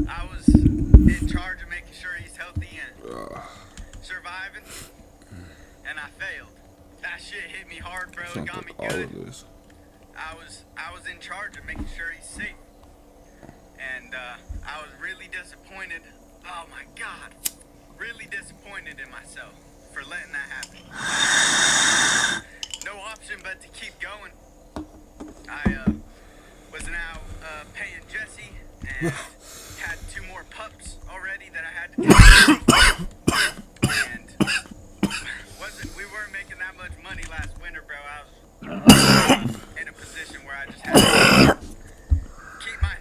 I was in charge of making sure he's healthy and surviving, and I failed. That shit hit me hard, bro. It got me good. I was in charge of making sure he's safe, and I was really disappointed. Oh my God, really disappointed in myself for letting that happen. No option but to keep going. I was now paying Jesse and had 2 more pups already that I had to take. And we weren't making that much money last winter, bro. I was in a position where I just had to keep my...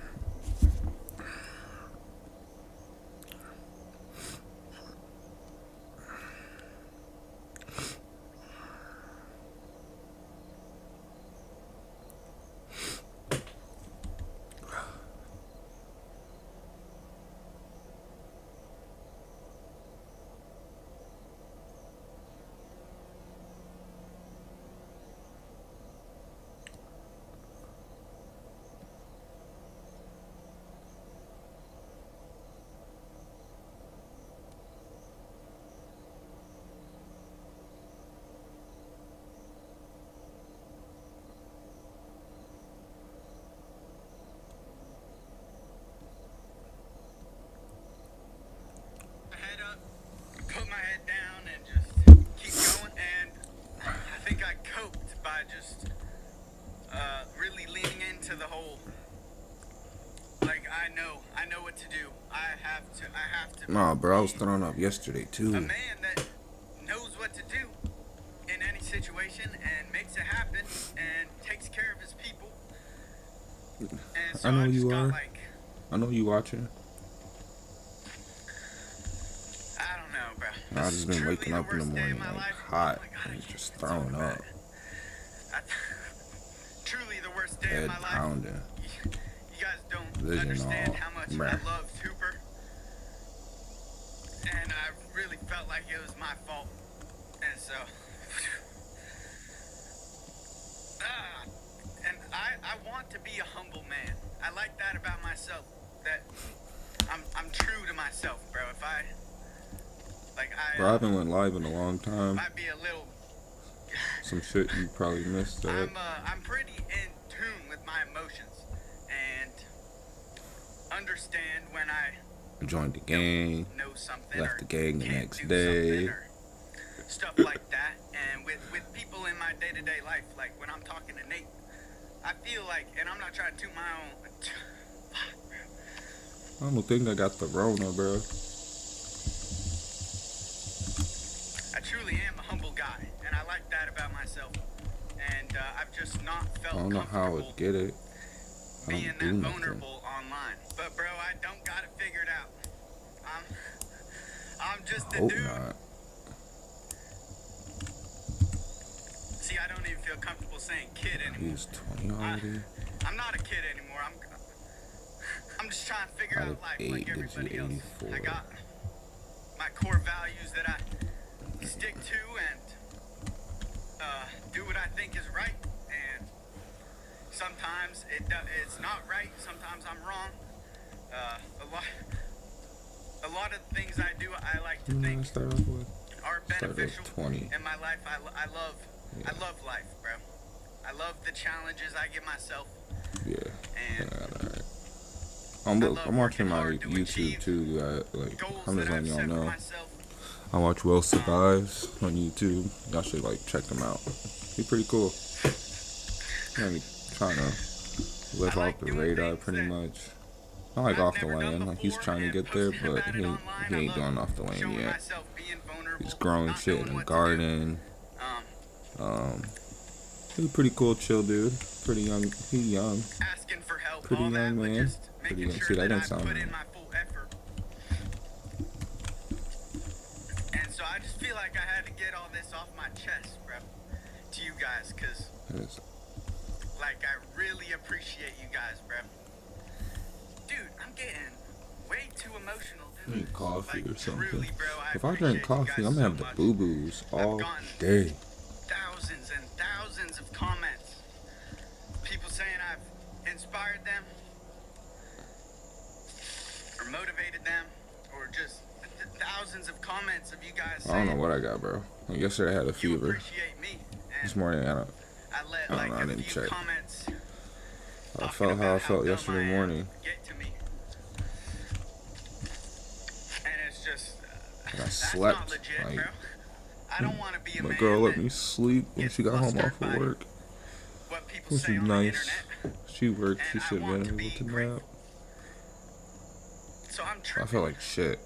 head up, put my head down, and just keep going. And I think I coped by just really leaning into the whole, like, I know what to do. I have to. Nah, bro, I was thrown up yesterday too. A man that knows what to do in any situation and makes it happen and takes care of his people. And so I know I just you got are. like, I know you watching. I don't know, bro. I've just been Truly waking up in the worst day of morning my like life. hot Oh my God, I and can't just talk throwing about up, it. Truly the worst day head of my life. pounding. You guys don't Vision understand all how much bruh. I love Hooper. And I really felt like it was my fault. And so... and I want to be a humble man. I like that about myself. That I'm true to myself, bro. If I... Like, Bro, I haven't went live in a long time. might be a little... Some shit you probably missed that. I'm pretty in tune with my emotions. And understand when I... Joined the gang, know something left or the gang the can't next do day. something or stuff like that. And with people in my day-to-day life, like when I'm talking to Nate, I feel like, and I'm not trying to toot my own... I don't think I got the Rona, bro. I truly am a humble guy, and I like that about myself. And I've just not I felt don't know how I comfortable would get it. I being don't that do nothing. vulnerable online. But bro, I don't got it figured out. I'm just a Hope dude. not. See, I don't even feel comfortable saying kid anymore. He's 20 already. I'm not a kid anymore. I'm just trying to figure Out out of life 8 like gives you everybody else. 84. I got my core values that I stick to and do what I think is right. And sometimes it's not right. Sometimes I'm wrong. A lot of the things I do, I like to think Start off with are beneficial 20. in my life. I love life, bro. I love the challenges I give myself. Yeah. And Alright. love I'm watching working my hard to YouTube achieve too. Like, goals I'm just that I've letting y'all set for know. myself. I watch Will Survives on YouTube. Y'all should like check him out. He's pretty cool. Maybe trying to live I like off the doing radar things pretty that much. Not like I've off the never done land. Like he's before trying to and get there, posting but about it online. he I ain't love going off the land showing yet. myself being vulnerable, He's growing not shit knowing in the what to do. garden. He's a pretty cool, chill dude. Pretty young. He young. Asking for help, Pretty all young that, but man. just Pretty making young. sure See, that that didn't I sound put right. in my full effort. And so I just feel like I had to get all this off my chest, bro, to you guys, because, Yes. like, I really appreciate you guys, bro. Dude, I'm getting way too emotional, dude. Drink coffee Like, or something. truly, bro, If I drink coffee, I'm gonna have the boo-boos all day. Thousands and thousands of comments. People saying I've inspired them or them or just thousands of comments of you guys I don't know saying what I got, bro. Like yesterday I had a you fever. appreciate me. And This morning I let I don't like know, I a didn't few check. comments I talking felt how I about felt dumb yesterday I am morning. get to me. And it's just And I that's not slept. legit, Like, bro. I don't want to be a my man girl let that me sleep when gets she got home flustered off of by work, what people which say was on the nice. internet. She worked. She And I should have want been to able be to grateful. nap. So I'm I tripping. felt like shit.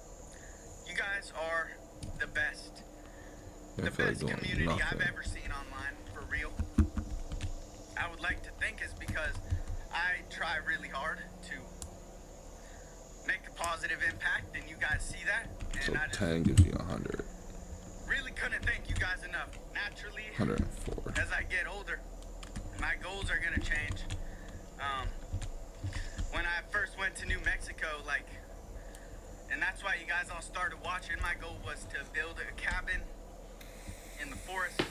You guys are the best. I The feel like best doing community I've nothing. ever seen online, for real. I would like to think it's because I try really hard to make a positive impact, and you guys see that. So And I just 10 gives you 100. really couldn't thank you guys enough. Naturally, 104. as I get older, my goals are gonna change. When I first went to New Mexico, like, and that's why you guys all started watching, my goal was to build a cabin in the forest.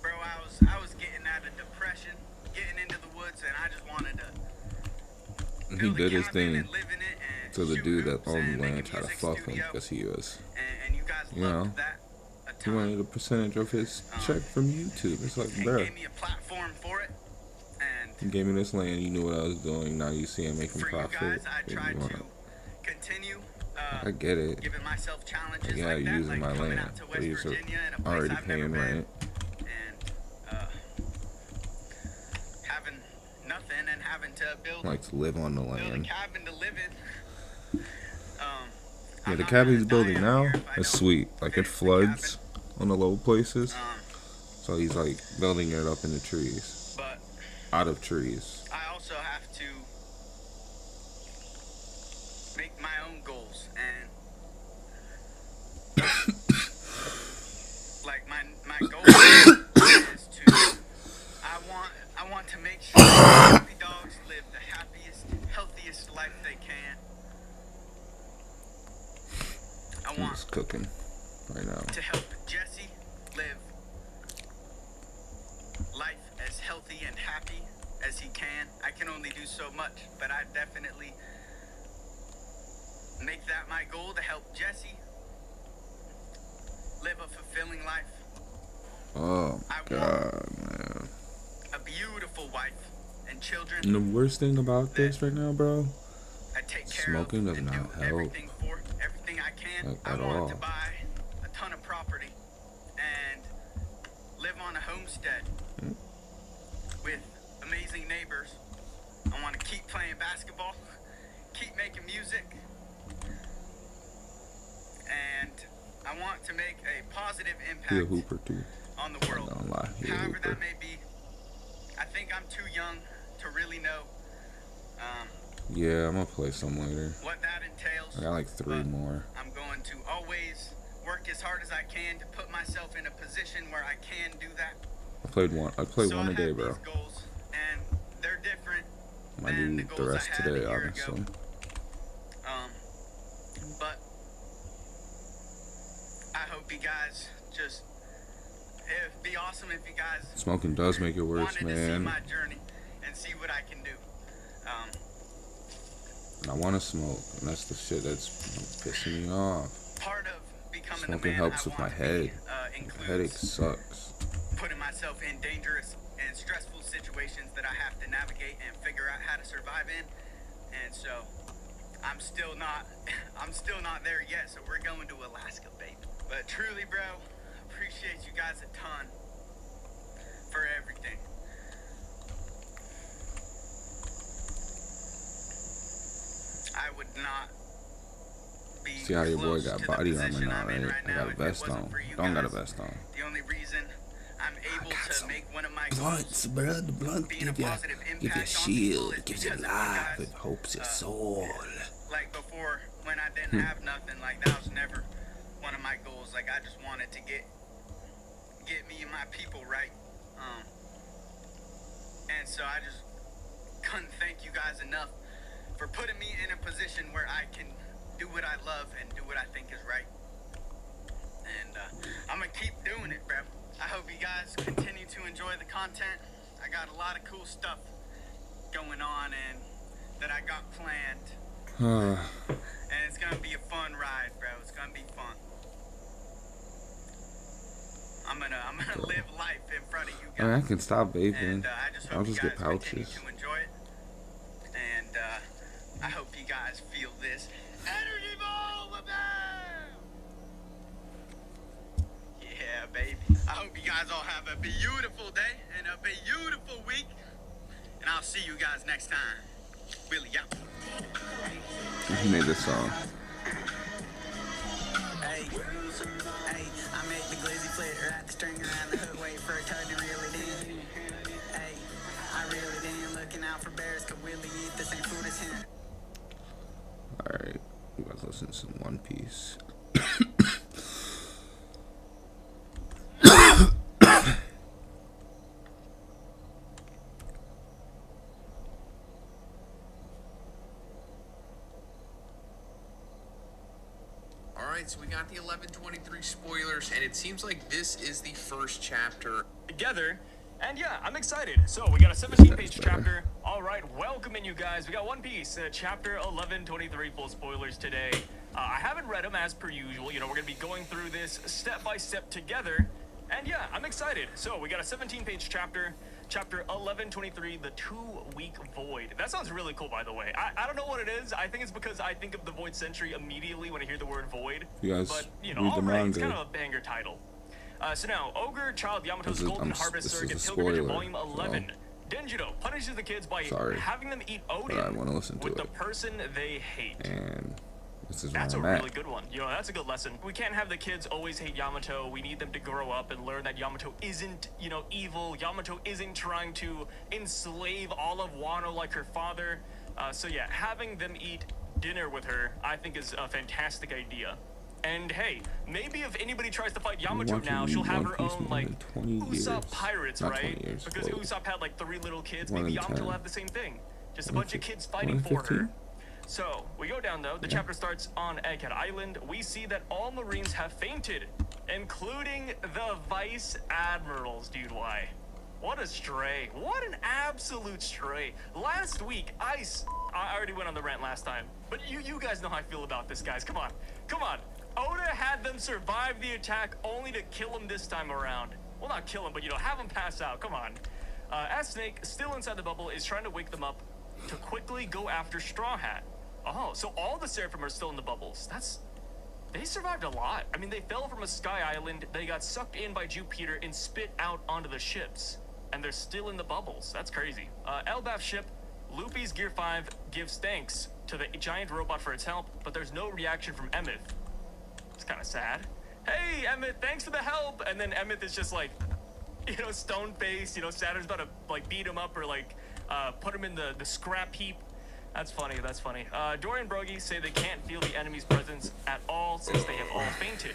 Bro, I was getting out of depression, getting into the woods, and I just wanted to He build a did his cabin thing and live in it and to the shoot dude that hoops owned and the make land a tried to music fuck him studio. because he was, And you guys you loved know, that a he ton. wanted a percentage of his check from YouTube. It's like, And bruh, gave me a platform for it. And he gave me this land. You knew what I was doing. Now you see him making for you profit. guys, I If you tried wanna- to continue I get it. giving myself challenges Yeah, like that, using like my coming land. out to But West he's Virginia in a place already I've never paying been, rent. and having nothing and having to build Like to live on the a land. cabin to live in. Yeah, I'm the not cabin he's gonna building die out now here if I is don't sweet. Like it finish the floods on the low places. cabin. So he's like building it up in the trees. But Out of trees. I also have to make my own goals, and like my goal is to I want to make sure puppy dogs live the happiest, healthiest life they can. I I'm want just cooking right now. to help Jesse live life as healthy and happy as he can. I can only do so much, but I definitely make that my goal to help Jesse live a fulfilling life. Oh I my god, man. A beautiful wife and children. And the worst thing about this right now, bro, I take care smoking of does and not do help. everything I can. Like, I at want all. to buy a ton of property and live on a homestead with amazing neighbors. I want to keep playing basketball, keep making music, and I want to make a positive He a impact hooper too. on the I world. don't lie. He a However hooper. that may be, I think I'm too young to really know Yeah, I'm gonna play some later. what that entails. I got like 3 but more. I'm going to always work as hard as I can to put myself in a position where I can do that. I played one So one I a day, have bro. these goals, and they're different I than do the the goals rest I had today, a year obviously. ago. But I hope you guys just, it'd be awesome if you guys Smoking does make it worse, wanted to see man. my journey and see what I can do. And I want to smoke, and that's the shit that's pissing me off. Part of becoming the Smoking man helps I with my want to head. be, My includes headache sucks. putting myself in dangerous and stressful situations that I have to navigate and figure out how to survive in. And so I'm still not there yet. So we're going to Alaska, baby. But truly, bro, appreciate you guys a ton for everything. I would not be See how your boy close got to body the armor position now, I'm in right? right I now got a if it vest wasn't on. for you Don't got a guys. vest on. The only reason I'm able got to some make one of my goals Blunts, bro. The blunt being a give you positive give you impact on people shield. is It gives you because of you life. guys. It hopes your soul. Like before, when I didn't have nothing, like that was never one of my goals. Like I just wanted to get me and my people right. And so I just couldn't thank you guys enough for putting me in a position where I can do what I love and do what I think is right. And I'm gonna keep doing it, bro. I hope you guys continue to enjoy the content. I got a lot of cool stuff going on and that I got planned. and it's gonna be a fun ride, bro. It's gonna be fun. I'm gonna live life in front of you I mean, I guys. can stop vaping. And I just I'll hope just you get guys continue pouches. to enjoy it. And I hope you guys feel this energy ball, yeah, baby. I hope you guys all have a beautiful day and a beautiful week. And I'll see you guys next time. Willie out. He made this song. Hey, I make the glizzy flit, wrap the string around the hook, wait for a tug to reel it in. Hey, I reel it in, looking out for bears, cause Willie eat the same food as him. Alright, you guys listen to some One Piece. Alright, so we got the 11/23 spoilers, and it seems like this is the first chapter. Together, and yeah, I'm excited. So we got a 17-page chapter. All right, welcoming you guys. We got One Piece, chapter 11/23, full spoilers today. I haven't read them as per usual. You know, we're gonna be going through this step by step together, and yeah, I'm excited. So we got a 17-page chapter. Chapter 11/23, the 2-week void. That sounds really cool, by the way. I don't know what it is. I think it's because I think of the Void Century immediately when I hear the word void. You guys but, you know, read the already, it's manga. kind of a banger title. So now, Ogre Child Yamato's This is- Golden this Harvest is a Surrogate Pilgrimage, spoiler, Volume 11. Denjiro punishes the kids by Sorry, having them eat but I Odin want to listen to with the it. person they hate. And this is That's a where I'm really at. good one. You know, that's a good lesson. We can't have the kids always hate Yamato. We need them to grow up and learn that Yamato isn't, you know, evil. Yamato isn't trying to enslave all of Wano like her father. So yeah, having them eat dinner with her, I think is a fantastic idea. And hey, maybe if anybody tries to fight Yamato watching now, she'll have One her Piece own, more like, than 20 Usopp years. pirates, Not right? 20 years, Because whoa. Usopp had like 3 little kids. 1 Maybe in Yamato 10. will have the same thing. Just a bunch of kids fighting 1 in for her. 15? So, we go down though. The chapter starts on Egghead Island. We see that all Marines have fainted, including the Vice Admirals, dude. Why? What a stray. What an absolute stray. Last week, I already went on the rant last time. But you guys know how I feel about this, guys. Come on. Come on. Oda had them survive the attack only to kill him this time around. Well, not kill him, but, you know, have him pass out. Come on. S-Snake, still inside the bubble, is trying to wake them up to quickly go after Straw Hat. Oh, so all the Seraphim are still in the bubbles. They survived a lot. I mean, they fell from a sky island, they got sucked in by Jupiter and spit out onto the ships. And they're still in the bubbles. That's crazy. Elbaf's ship, Luffy's Gear 5, gives thanks to the giant robot for its help, but there's no reaction from Emmet. It's kind of sad. Hey, Emmet, thanks for the help! And then Emmet is just like, you know, stone-faced, you know, Saturn's about to, like, beat him up or, like, put him in the scrap heap. That's funny, that's funny. Dory and Brogy say they can't feel the enemy's presence at all since they have all fainted.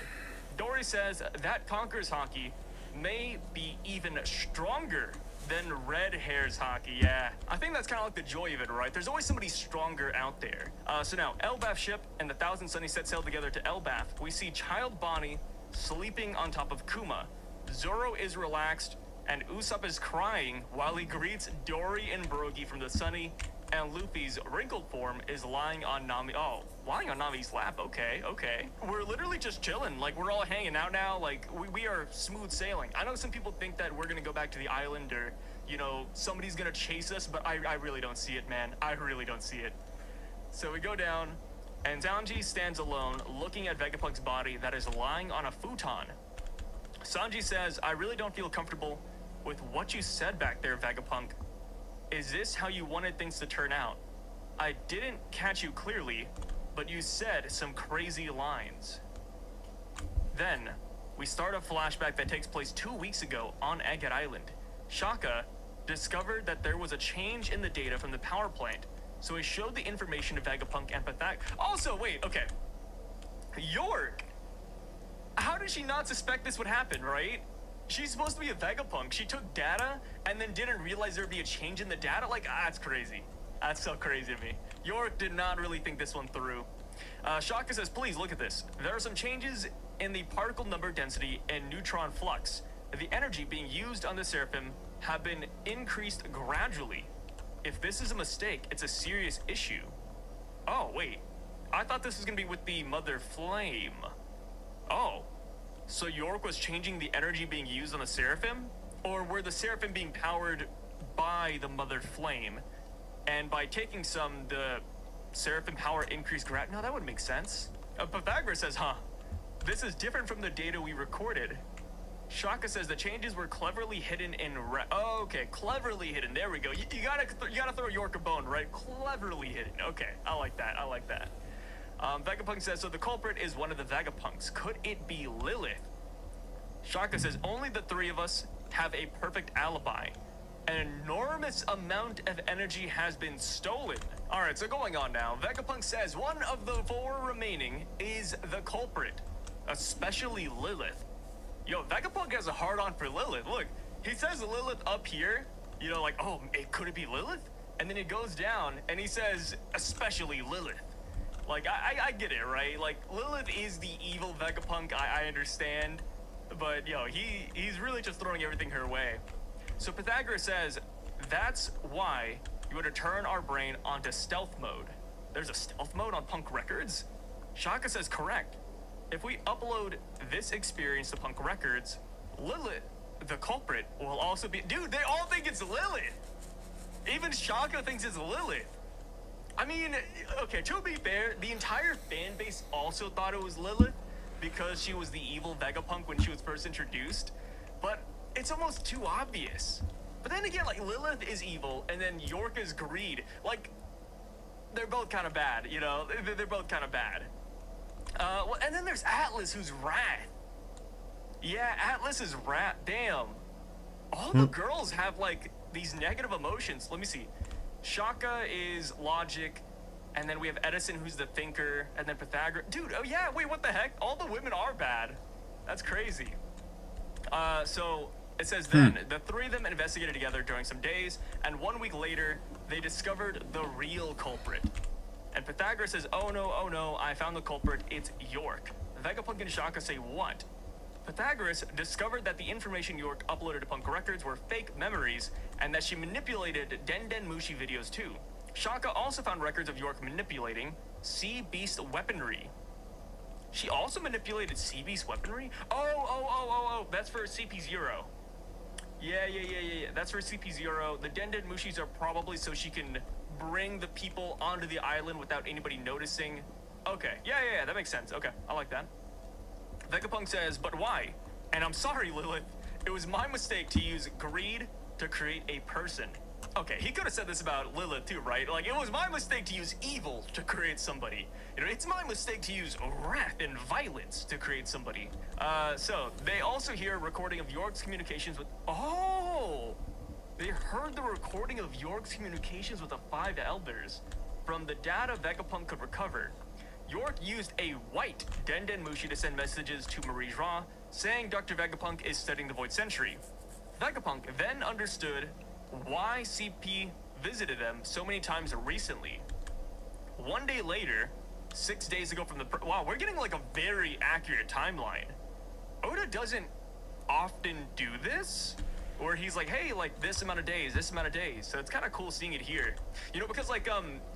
Dory says that conquers Honky may be even stronger than Red Hair's Honky, yeah. I think that's kind of like the joy of it, right? There's always somebody stronger out there. So now, Elbaf's ship and the Thousand Sunnies set sail together to Elbaf. We see Child Bonnie sleeping on top of Kuma. Zoro is relaxed, and Usopp is crying while he greets Dory and Brogy from the Sunny, and Luffy's wrinkled form is lying on Nami. Oh, lying on Nami's lap. Okay, okay. We're literally just chilling. Like, we're all hanging out now. Like, we are smooth sailing. I know some people think that we're gonna go back to the island or, you know, somebody's gonna chase us, but I really don't see it, man. I really don't see it. So we go down, and Sanji stands alone, looking at Vegapunk's body that is lying on a futon. Sanji says, I really don't feel comfortable with what you said back there, Vegapunk. Is this how you wanted things to turn out? I didn't catch you clearly, but you said some crazy lines. Then, we start a flashback that takes place 2 weeks ago on Egghead Island. Shaka discovered that there was a change in the data from the power plant, so he showed the information to Vegapunk and Pathak. Also, wait, okay. York! How did she not suspect this would happen, right? She's supposed to be a Vegapunk. She took data and then didn't realize there'd be a change in the data? Like, that's crazy. That's so crazy to me. York did not really think this one through. Shaka says, please look at this. There are some changes in the particle number density and neutron flux. The energy being used on the Seraphim have been increased gradually. If this is a mistake, it's a serious issue. Oh, wait. I thought this was gonna be with the Mother Flame. Oh. So York was changing the energy being used on the Seraphim? Or were the Seraphim being powered by the Mother Flame? And by taking some, the Seraphim power increased No, that would make sense. Pythagoras says, huh, this is different from the data we recorded. Shaka says the changes were cleverly hidden in okay, cleverly hidden. There we go. You gotta throw York a bone, right? Cleverly hidden. Okay, I like that. I like that. Vegapunk says, so the culprit is one of the Vegapunks. Could it be Lilith? Shaka says, only the three of us have a perfect alibi. An enormous amount of energy has been stolen. Alright, so going on now. Vegapunk says one of the four remaining is the culprit, especially Lilith. Yo, Vegapunk has a hard-on for Lilith. Look, he says Lilith up here, you know, like, oh, could it be Lilith? And then it goes down, and he says, especially Lilith. Like, I get it, right? Like, Lilith is the evil Vegapunk, I understand. But, yo, he's really just throwing everything her way. So Pythagoras says, that's why you would to turn our brain onto stealth mode. There's a stealth mode on Punk Records? Shaka says correct. If we upload this experience to Punk Records, Lilith, the culprit, will also be... Dude, they all think it's Lilith! Even Shaka thinks it's Lilith. I mean, okay, to be fair, the entire fan base also thought it was Lilith because she was the evil Vegapunk when she was first introduced, but it's almost too obvious. But then again, like, Lilith is evil, and then York is greed. Like, they're both kind of bad, you know? They're both kind of bad. Well, and then there's Atlas, who's wrath. Yeah, Atlas is wrath. Damn. All the girls have, like, these negative emotions. Let me see. Shaka is logic, and then we have Edison, who's the thinker, and then Pythagoras. Dude, oh yeah, wait, what the heck? All the women are bad. That's crazy. So it says then, the three of them investigated together during some days, and 1 week later, they discovered the real culprit. And Pythagoras says, oh no, I found the culprit, it's York. Vegapunk and Shaka say, what? Pythagoras discovered that the information York uploaded to Punk Records were fake memories, and that she manipulated Den Mushi videos too. Shaka also found records of York manipulating Sea Beast weaponry. She also manipulated Sea Beast weaponry? Oh, that's for CP0. Yeah, that's for CP0. The Den Mushis are probably so she can bring the people onto the island without anybody noticing. Okay, yeah, that makes sense. Okay, I like that. Vegapunk says, but why? And I'm sorry, Lilith. It was my mistake to use greed to create a person. Okay, he could have said this about Lilith too, right? Like, it was my mistake to use evil to create somebody. You know, it's my mistake to use wrath and violence to create somebody. So, they also hear a recording of York's communications with... Oh! They heard the recording of York's communications with the 5 elders from the data Vegapunk could recover. York used a white Den Mushi to send messages to Marie Ra, saying Dr. Vegapunk is studying the Void Century. Vegapunk then understood why CP visited them so many times recently. 1 day later, 6 days ago from the... Wow, we're getting like a very accurate timeline. Oda doesn't often do this, where he's like, hey, like this amount of days. So it's kind of cool seeing it here. You know, because like,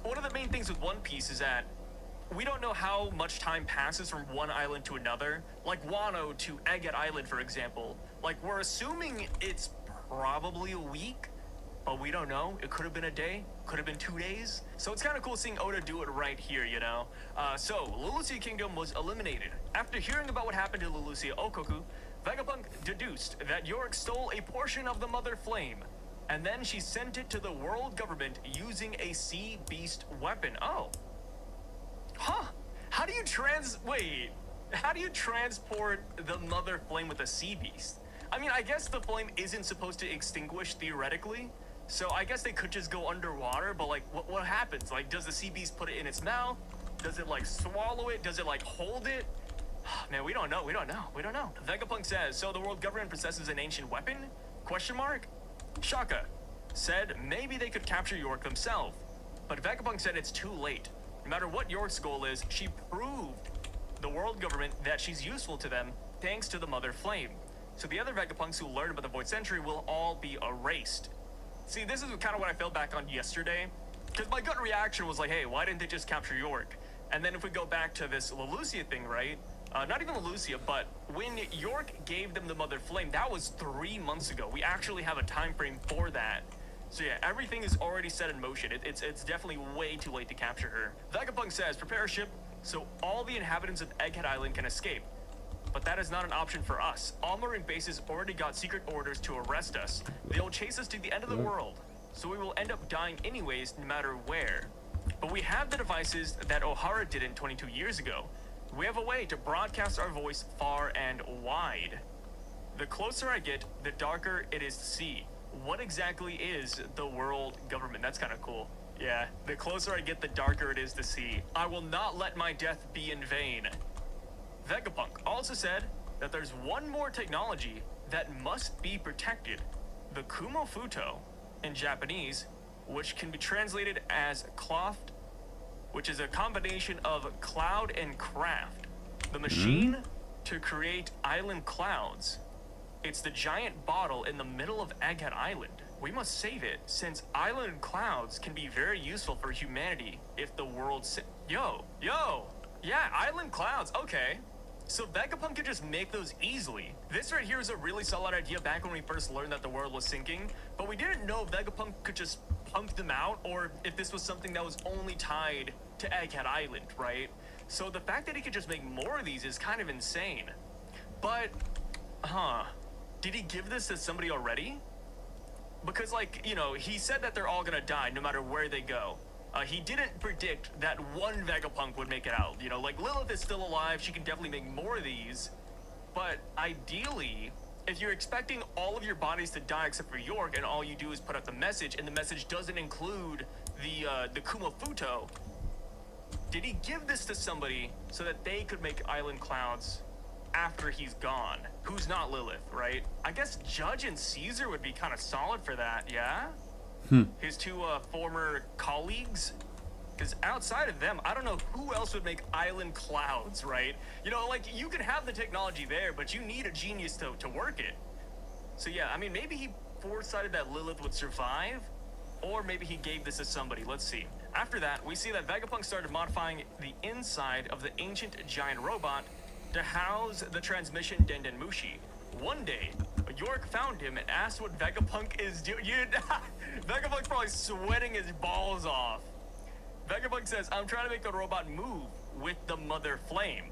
one of the main things with One Piece is that we don't know how much time passes from one island to another. Like Wano to Agate Island, for example. Like, we're assuming it's probably a week, but we don't know. It could have been a day, could have been 2 days. So it's kind of cool seeing Oda do it right here, you know? So, Lulusia Kingdom was eliminated. After hearing about what happened to Lulusia Okoku, Vegapunk deduced that York stole a portion of the Mother Flame, and then she sent it to the world government using a Sea Beast weapon. Oh. Huh. How do you transport the Mother Flame with a Sea Beast? I mean, I guess the flame isn't supposed to extinguish theoretically, so I guess they could just go underwater, but like, what happens? Like, does the Sea Beast put it in its mouth? Does it like swallow it? Does it like hold it? Man, we don't know. Vegapunk says, so the world government possesses an ancient weapon? Question mark? Shaka said maybe they could capture York themselves, but Vegapunk said it's too late. No matter what York's goal is, she proved the world government that she's useful to them thanks to the Mother Flame. So the other Vegapunks who learned about the Void Century will all be erased. See, this is kind of what I felt back on yesterday, because my gut reaction was like, hey, why didn't they just capture York? And then if we go back to this Lelucia thing, right? Not even Lelucia, but when York gave them the Mother Flame, that was 3 months ago. We actually have a time frame for that. So yeah, everything is already set in motion. It's definitely way too late to capture her. Vegapunk says, prepare a ship so all the inhabitants of Egghead Island can escape. But that is not an option for us. All marine bases already got secret orders to arrest us. They'll chase us to the end of the world. So we will end up dying anyways, no matter where. But we have the devices that O'Hara did in 22 years ago. We have a way to broadcast our voice far and wide. The closer I get, the darker it is to see. What exactly is the world government? That's kind of cool. Yeah, the closer I get, the darker it is to see. I will not let my death be in vain. Vegapunk also said that there's one more technology that must be protected. The Kumo Futo, in Japanese, which can be translated as cloth, which is a combination of cloud and craft. The machine to create island clouds. It's the giant bottle in the middle of Egghead Island. We must save it, since island clouds can be very useful for humanity if the world Yo! Yeah, island clouds, okay. So Vegapunk could just make those easily. This right here is a really solid idea back when we first learned that the world was sinking, but we didn't know if Vegapunk could just pump them out, or if this was something that was only tied to Egghead Island, right? So the fact that he could just make more of these is kind of insane. But, did he give this to somebody already? Because, like, you know, he said that they're all gonna die no matter where they go. He didn't predict that one Vegapunk would make it out. You know, like, Lilith is still alive, she can definitely make more of these. But ideally, if you're expecting all of your bodies to die except for York, and all you do is put out the message, and the message doesn't include the Kumo Futo, did he give this to somebody so that they could make island clouds after he's gone? Who's not Lilith, right? I guess Judge and Caesar would be kind of solid for that, yeah? His two former colleagues? Because outside of them, I don't know who else would make island clouds, right? You know, like, you can have the technology there, but you need a genius to work it. So yeah, I mean, maybe he foresighted that Lilith would survive, or maybe he gave this to somebody. Let's see. After that, we see that Vegapunk started modifying the inside of the ancient giant robot to house the transmission Dendenmushi. One day, York found him and asked what Vegapunk is doing. Vegapunk's probably sweating his balls off. Vegapunk says, I'm trying to make the robot move with the Mother Flame.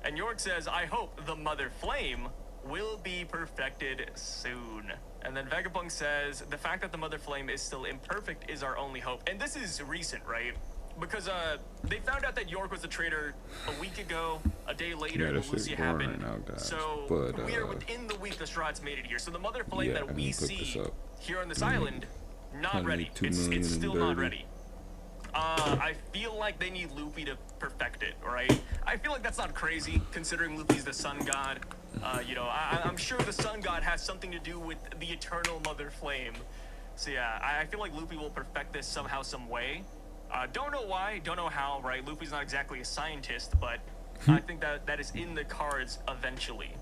And York says, I hope the Mother Flame will be perfected soon. And then Vegapunk says, the fact that the Mother Flame is still imperfect is our only hope. And this is recent, right? Because they found out that York was a traitor a week ago. A day later, Lelucia happened. Right now, guys. So we are within the week the Strahds made it here. So the Mother Flame that we see here on this island, not ready. It's still not ready. I feel like they need Luffy to perfect it, right? I feel like that's not crazy, considering Luffy's the sun god. You know, I'm sure the sun god has something to do with the eternal Mother Flame. So yeah, I feel like Luffy will perfect this somehow, some way. Don't know why, don't know how, right? Luffy's not exactly a scientist, but I think that is in the cards eventually.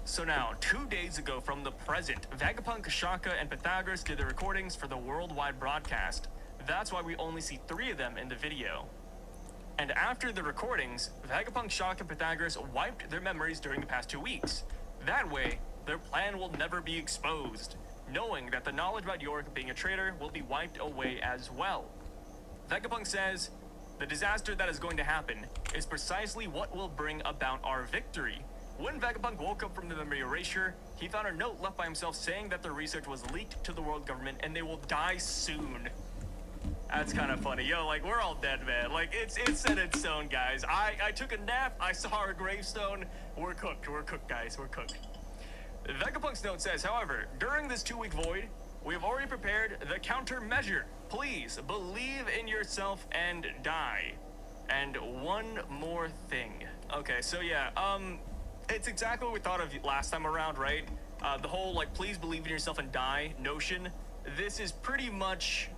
So now, 2 days ago from the present, Vegapunk, Shaka, and Pythagoras did the recordings for the worldwide broadcast. That's why we only see 3 of them in the video. And after the recordings, Vegapunk, Shaka, and Pythagoras wiped their memories during the past 2 weeks. That way, their plan will never be exposed, knowing that the knowledge about York being a traitor will be wiped away as well. Vegapunk says, the disaster that is going to happen is precisely what will bring about our victory. When Vegapunk woke up from the memory erasure, he found a note left by himself saying that the research was leaked to the world government and they will die soon. That's kind of funny. Yo, like, we're all dead, man. Like, it's set in stone, guys. I took a nap, I saw our gravestone. We're cooked, guys, we're cooked. Vegapunk's note says, however, during this 2-week void, we have already prepared the countermeasure. Please believe in yourself and die. And one more thing. Okay, so yeah, it's exactly what we thought of last time around, right? The whole, like, please believe in yourself and die notion. This is pretty much,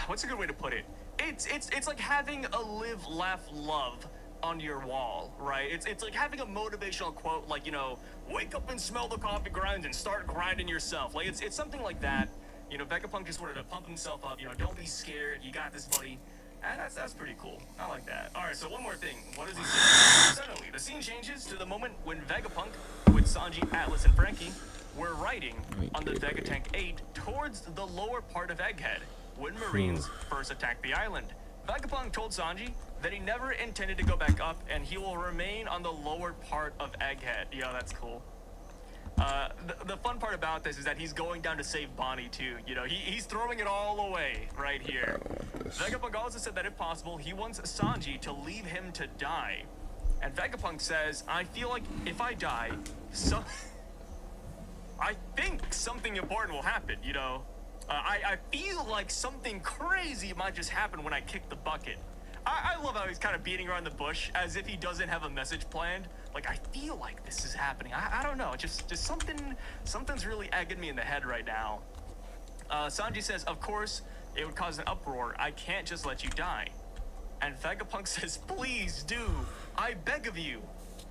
what's a good way to put it? It's like having a live, laugh, love on your wall, right? It's like having a motivational quote, like, you know, wake up and smell the coffee grinds and start grinding yourself. Like, it's something like that. You know, Vegapunk just wanted to pump himself up, you know, don't be scared, you got this, buddy. And that's pretty cool. I like that. All right, so one more thing. What does he say? Suddenly, the scene changes to the moment when Vegapunk, with Sanji, Atlas, and Frankie, were riding on the Vegatank 8 towards the lower part of Egghead when Marines first attacked the island. Vegapunk told Sanji that he never intended to go back up and he will remain on the lower part of Egghead. Yeah, that's cool. The fun part about this is that he's going down to save Bonnie too. You know, he's throwing it all away right here. Vegapunk also said that if possible, he wants Sanji to leave him to die. And Vegapunk says, I feel like if I die, I think something important will happen, you know? I feel like something crazy might just happen when I kick the bucket. I love how he's kind of beating around the bush as if he doesn't have a message planned. Like, I feel like this is happening. I don't know. Just something's really egging me in the head right now. Sanji says, of course, it would cause an uproar. I can't just let you die. And Vegapunk says, please do. I beg of you.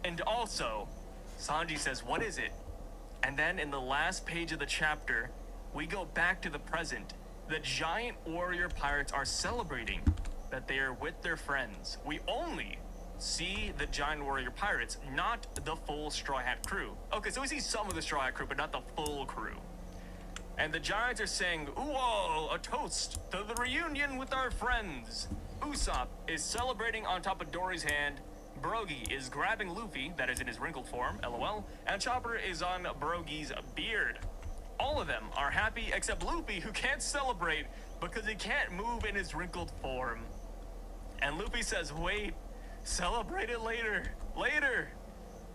And also, Sanji says, what is it? And then in the last page of the chapter, we go back to the present. The giant warrior pirates are celebrating that they are with their friends. We only see the giant warrior pirates, not the full Straw Hat crew. Okay, so we see some of the Straw Hat crew, but not the full crew. And the giants are saying, "Ooh, a toast to the reunion with our friends." Usopp is celebrating on top of Dory's hand. Brogy is grabbing Luffy, that is in his wrinkled form, LOL, and Chopper is on Brogy's beard. All of them are happy except Luffy, who can't celebrate because he can't move in his wrinkled form. And Luffy says, wait, celebrate it later. Later.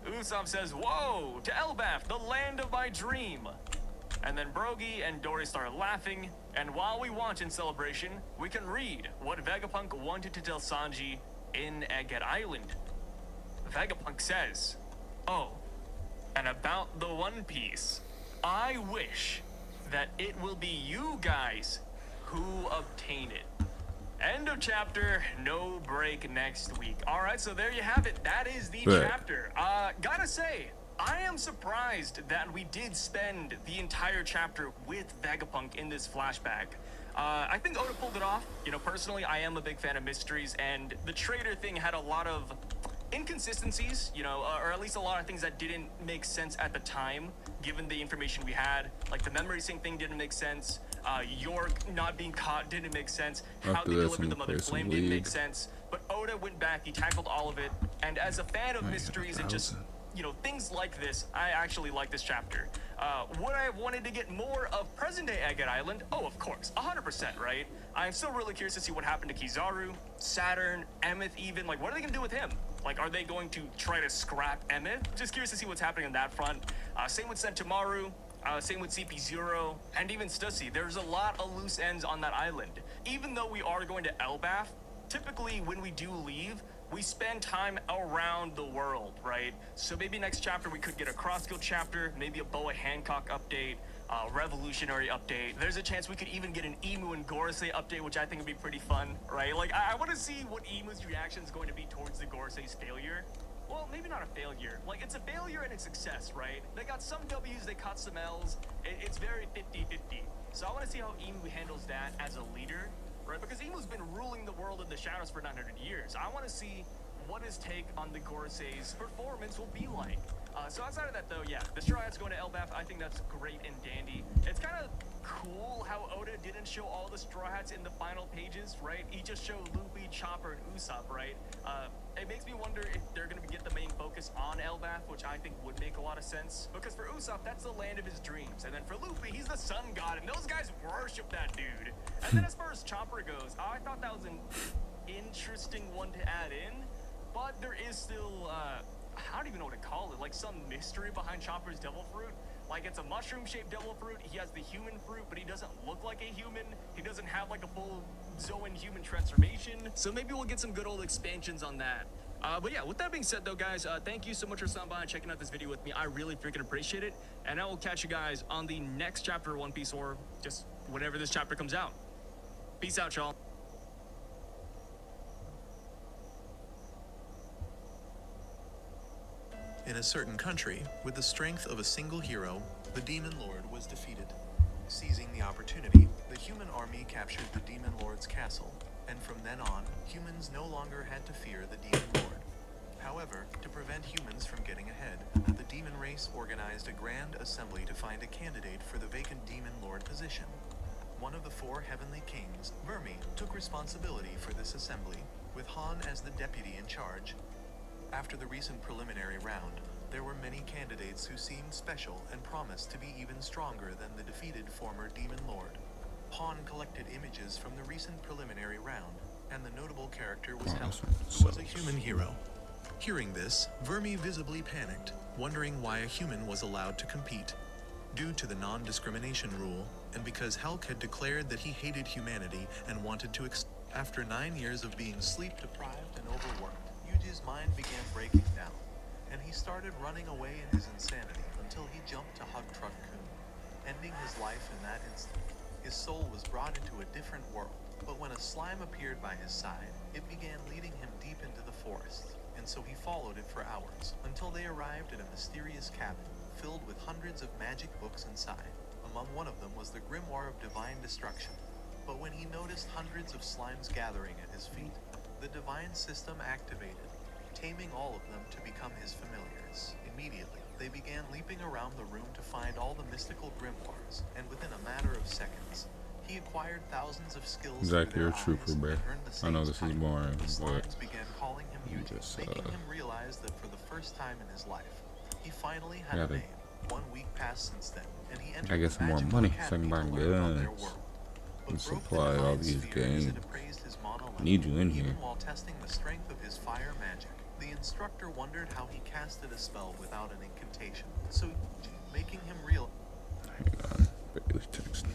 Usopp says, whoa, to Elbaf, the land of my dream. And then Brogy and Dory start laughing, and while we watch in celebration, we can read what Vegapunk wanted to tell Sanji in Egghead Island. Vegapunk says, oh, and about the One Piece, I wish that it will be you guys who obtain it. End of chapter, no break next week. All right, so there you have it. That is the chapter. Gotta say, I am surprised that we did spend the entire chapter with Vegapunk in this flashback. I think Oda pulled it off. You know, personally, I am a big fan of mysteries, and the trader thing had a lot of inconsistencies, you know, or at least a lot of things that didn't make sense at the time, given the information we had. Like the memory sync thing didn't make sense. York not being caught didn't make sense. How they delivered the Mother Flame didn't make sense. But Oda went back, he tackled all of it. And as a fan of mysteries and just, you know, things like this, I actually like this chapter. Would I have wanted to get more of present-day Egghead Island? Oh, of course, 100%, right? I'm still really curious to see what happened to Kizaru, Saturn, Emeth even. Like, what are they gonna do with him? Like, are they going to try to scrap Emeth? Just curious to see what's happening on that front. Same with Sentomaru, same with CP0, and even Stussy. There's a lot of loose ends on that island. Even though we are going to Elbaf, typically when we do leave, we spend time around the world, right? So maybe next chapter we could get a Cross-Guild chapter, maybe a Boa Hancock update, Revolutionary update. There's a chance we could even get an Emu and Gorosei update, which I think would be pretty fun, right? Like, I want to see what Emu's reaction is going to be towards the Gorosei's failure. Well, maybe not a failure. Like, it's a failure and a success, right? They got some W's, they caught some L's. It's very 50-50. So I want to see how Emu handles that as a leader, right? Because Emu's been ruling the world in the shadows for 900 years. I want to see what his take on the Gorosei's performance will be like. So outside of that, though, yeah, the Straw Hats going to Elbaf, I think that's great and dandy. It's kind of cool how Oda didn't show all the Straw Hats in the final pages, right? He just showed Luffy, Chopper, and Usopp, right? It makes me wonder if they're going to get the main focus on Elbaf, which I think would make a lot of sense. Because for Usopp, that's the land of his dreams. And then for Luffy, he's the sun god, and those guys worship that dude. And then as far as Chopper goes, I thought that was an interesting one to add in. But there is still, I don't even know what to call it, like some mystery behind Chopper's devil fruit. Like, it's a mushroom-shaped devil fruit. He has the human fruit, but he doesn't look like a human. He doesn't have, like, a full Zoan human transformation. So maybe we'll get some good old expansions on that. But yeah, with that being said, though, guys, thank you so much for stopping by and checking out this video with me. I really freaking appreciate it. And I will catch you guys on the next chapter of One Piece, or just whenever this chapter comes out. Peace out, y'all. In a certain country, with the strength of a single hero, the Demon Lord was defeated. Seizing the opportunity, the human army captured the Demon Lord's castle. and from then on, humans no longer had to fear the Demon Lord. However, to prevent humans from getting ahead, the demon race organized a grand assembly to find a candidate for the vacant Demon Lord position. One of the 4 heavenly kings, Vermi, took responsibility for this assembly, with Han as the deputy in charge. After the recent preliminary round, there were many candidates who seemed special and promised to be even stronger than the defeated former Demon Lord. Han collected images from the recent preliminary round, and the notable character was Helen, who was a human hero. Hearing this, Vermi visibly panicked, wondering why a human was allowed to compete. Due to the non-discrimination rule, and because Helk had declared that he hated humanity and wanted to after 9 years of being sleep-deprived and overworked, Yuji's mind began breaking down, and he started running away in his insanity until he jumped to hug Truck Kun, ending his life in that instant. His soul was brought into a different world, but when a slime appeared by his side, it began leading him deep into the forest, and so he followed it for hours, until they arrived at a mysterious cabin, filled with hundreds of magic books inside. Among one of them was the Grimoire of Divine Destruction. But when he noticed hundreds of slimes gathering at his feet, the divine system activated, taming all of them to become his familiars. Immediately, they began leaping around the room to find all the mystical grimoires, and within a matter of seconds, he acquired thousands of skills. Exactly, you're a through trooper, their bro. eyes I know this is boring, The but slimes began calling him you Yuji, just, making him realize that for the first time in his life, he finally had gotta- a name. 1 week passed since then, and he entered I get the some more magical money so I academy can buy to learn about their guns world. and But broke the supply all divine these sphere as it games. appraised his mana level. Need you in Even here. while testing the strength of his fire magic, the instructor wondered how he casted a spell without an incantation, so making him real. Hang on, barely text me.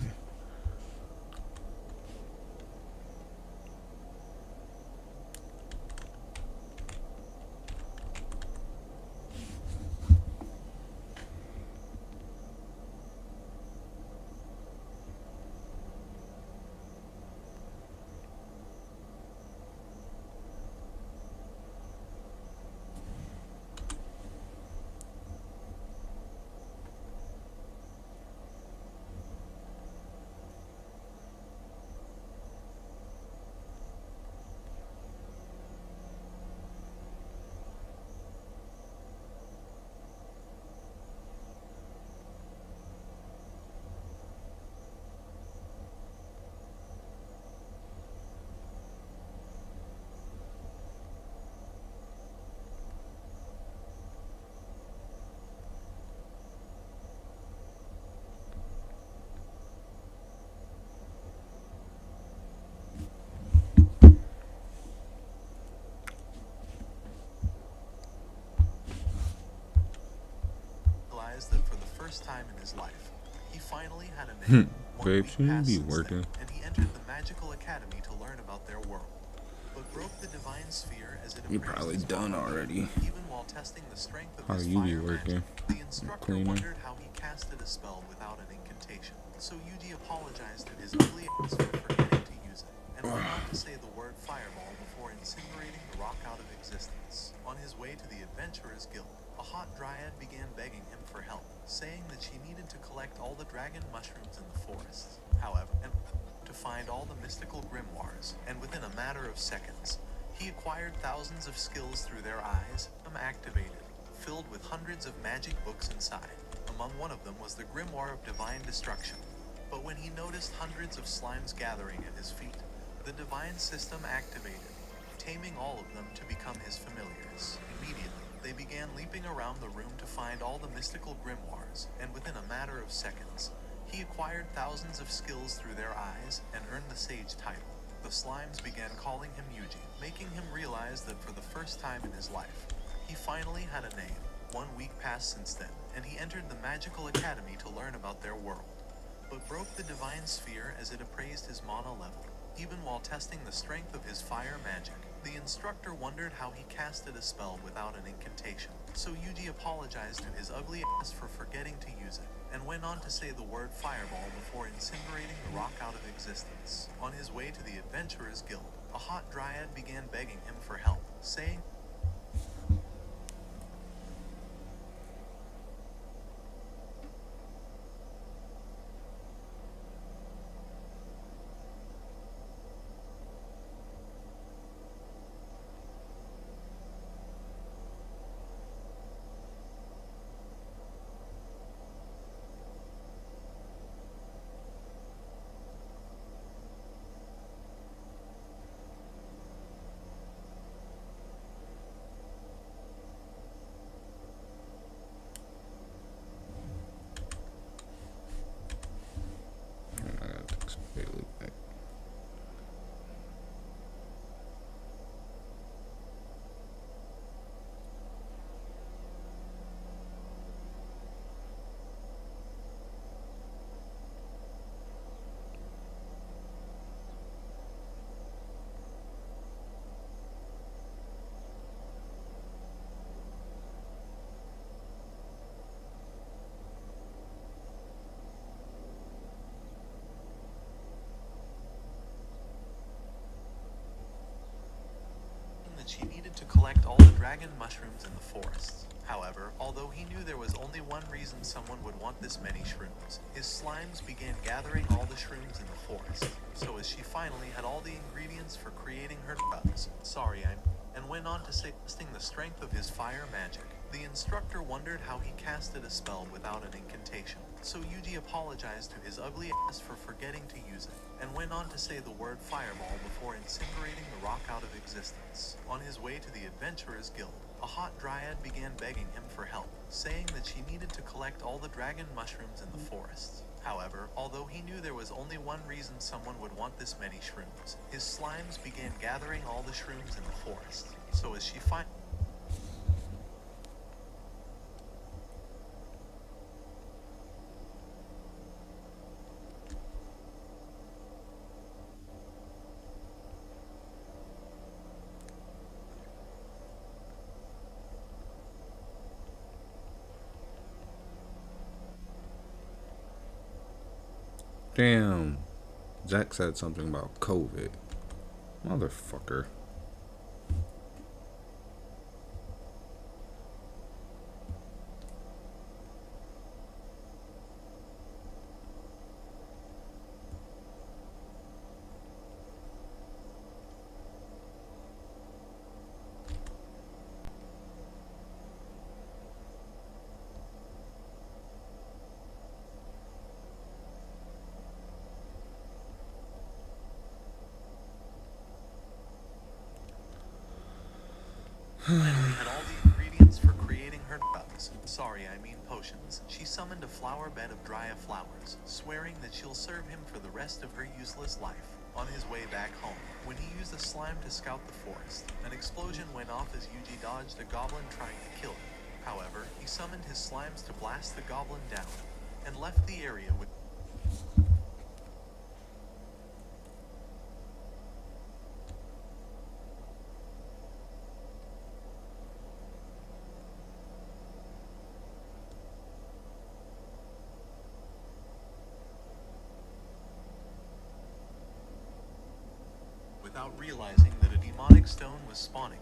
That for the first time in his life, he finally had a name. Babe, shouldn't you be working? And he entered the magical academy to learn about their world, but broke the divine sphere as it You appraised probably his done mana level. already. Even while testing the strength of How his you be fire working? magic, the instructor Cleaning? wondered how he casted a spell without an incantation. So Yuji apologized to his ugly ass for forgetting to use it, and went on to say the word fireball before incinerating the rock out of existence. On his way to the Adventurers Guild, a hot dryad began begging him for help, saying that she needed to collect all the dragon mushrooms in the forest. However, and to find all the mystical grimoires, and within a matter of seconds, he acquired thousands of skills through their eyes, activated, filled with hundreds of magic books inside. Among one of them was the Grimoire of Divine Destruction. But when he noticed hundreds of slimes gathering at his feet, the divine system activated, taming all of them to become his familiars. Immediately, they began leaping around the room to find all the mystical grimoires, and within a matter of seconds, he acquired thousands of skills through their eyes and earned the sage title. The slimes began calling him Yuji, making him realize that for the first time in his life, he finally had a name. 1 week passed since then, and he entered the magical academy to learn about their world, but broke the divine sphere as it appraised his mana level. Even while testing the strength of his fire magic, the instructor wondered how he casted a spell without an incantation. So Yuji apologized to his ugly ass for forgetting to use it, and went on to say the word fireball before incinerating the rock out of existence. On his way to the Adventurers Guild, a hot dryad began begging him for help, saying, she needed to collect all the dragon mushrooms in the forests. However, although he knew there was only one reason someone would want this many shrooms, his slimes began gathering all the shrooms in the forest. So as she finally had all the ingredients for creating her drugs, and went on to say, testing the strength of his fire magic. The instructor wondered how he casted a spell without an incantation, so Yuji apologized to his ugly ass for forgetting to use it, and went on to say the word fireball before incinerating the rock out of existence. On his way to the Adventurers Guild, a hot dryad began begging him for help, saying that she needed to collect all the dragon mushrooms in the forests. However, although he knew there was only one reason someone would want this many shrooms, his slimes began gathering all the shrooms in the forest. So as she finally Damn. Jack said something about COVID. Motherfucker. had all the ingredients for creating her drugs, potions, she summoned a flower bed of Dryad flowers, swearing that she'll serve him for the rest of her useless life. On his way back home, when he used the slime to scout the forest, an explosion went off as Yuji dodged a goblin trying to kill him. However, he summoned his slimes to blast the goblin down, and left the area with without realizing that a demonic stone was spawning.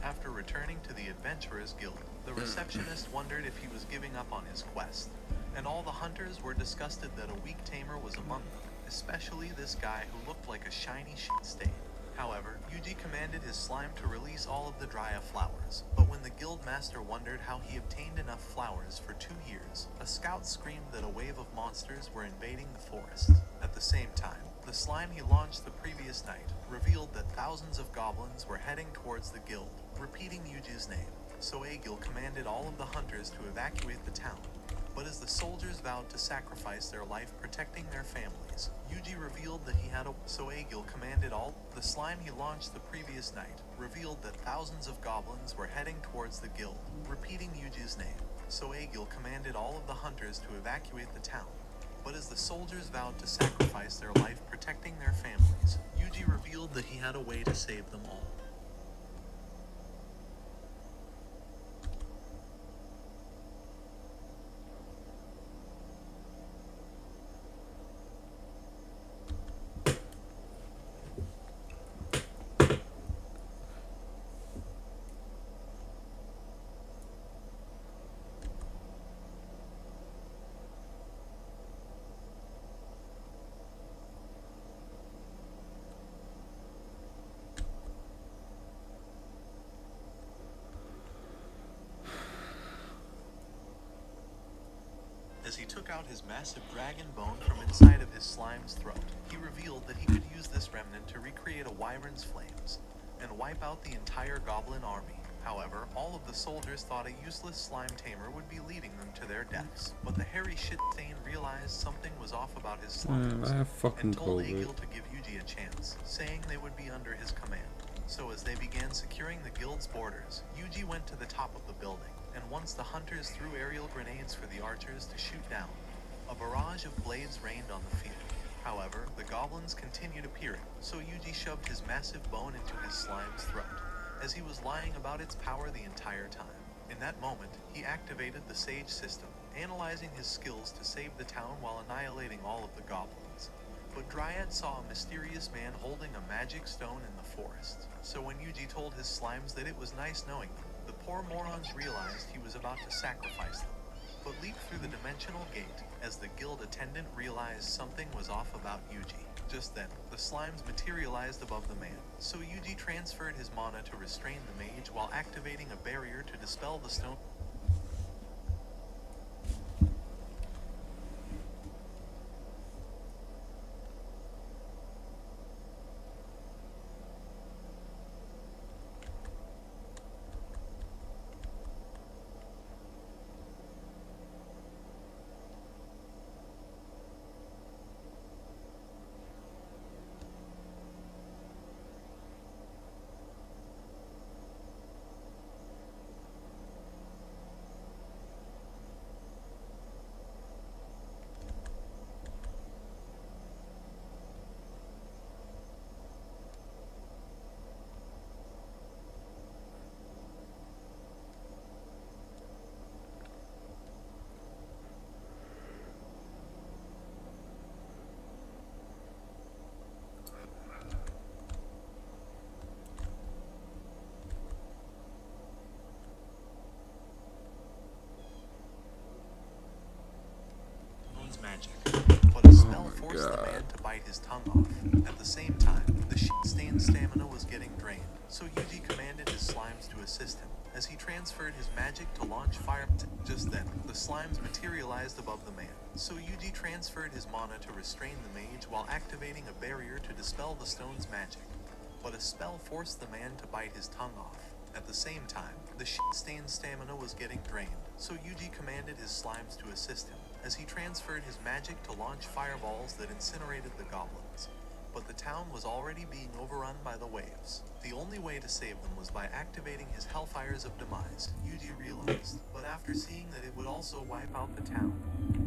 After returning to the Adventurers Guild, the receptionist wondered if he was giving up on his quest, and all the hunters were disgusted that a weak tamer was among them, especially this guy who looked like a shiny shit stain. However, Yuji commanded his slime to release all of the Dryad flowers, but when the guild master wondered how he obtained enough flowers for 2 years, a scout screamed that a wave of monsters were invading the forest. At the same time, the slime he launched the previous night revealed that thousands of goblins were heading towards the guild, repeating Yuji's name. So Agil commanded all of the hunters to evacuate the town. But as the soldiers vowed to sacrifice their life protecting their families, Yuji revealed that he had a... So Agil commanded all... The slime he launched the previous night revealed that thousands of goblins were heading towards the guild, repeating Yuji's name. So Agil commanded all of the hunters to evacuate the town. But as the soldiers vowed to sacrifice their life protecting their families, Yuji revealed that he had a way to save them all. As he took out his massive dragon bone from inside of his slime's throat, he revealed that he could use this remnant to recreate a wyvern's flames and wipe out the entire goblin army. However, all of the soldiers thought a useless slime tamer would be leading them to their deaths. But the hairy shit stain realized something was off about his slimes and told Agil to give Yuji a chance, saying they would be under his command. So as they began securing the guild's borders, Yuji went to the top of the building, and once the hunters threw aerial grenades for the archers to shoot down, a barrage of blades rained on the field. However, the goblins continued appearing, so Yuji shoved his massive bone into his slime's throat, as he was lying about its power the entire time. In that moment, he activated the Sage system, analyzing his skills to save the town while annihilating all of the goblins. But Dryad saw a mysterious man holding a magic stone in the forest. So when Yuji told his slimes that it was nice knowing them, the poor morons realized he was about to sacrifice them, but leaped through the dimensional gate as the guild attendant realized something was off about Yuji. Just then, the slimes materialized above the man, so Yuji transferred his mana to restrain the mage while activating a barrier to dispel the stone. Magic, but a spell forced the man to bite his tongue off. At the same time, the shit-stained stamina was getting drained, so Yuji commanded his slimes to assist him as he transferred his magic to launch fire. Just then, the slimes materialized above the man, so Yuji transferred his mana to restrain the mage while activating a barrier to dispel the stone's magic. But a spell forced the man to bite his tongue off. At the same time, the shit-stained stamina was getting drained, so Yuji commanded his slimes to assist him as he transferred his magic to launch fireballs that incinerated the goblins. But the town was already being overrun by the waves. The only way to save them was by activating his Hellfires of Demise, Yuji realized. But after seeing that it would also wipe out the town,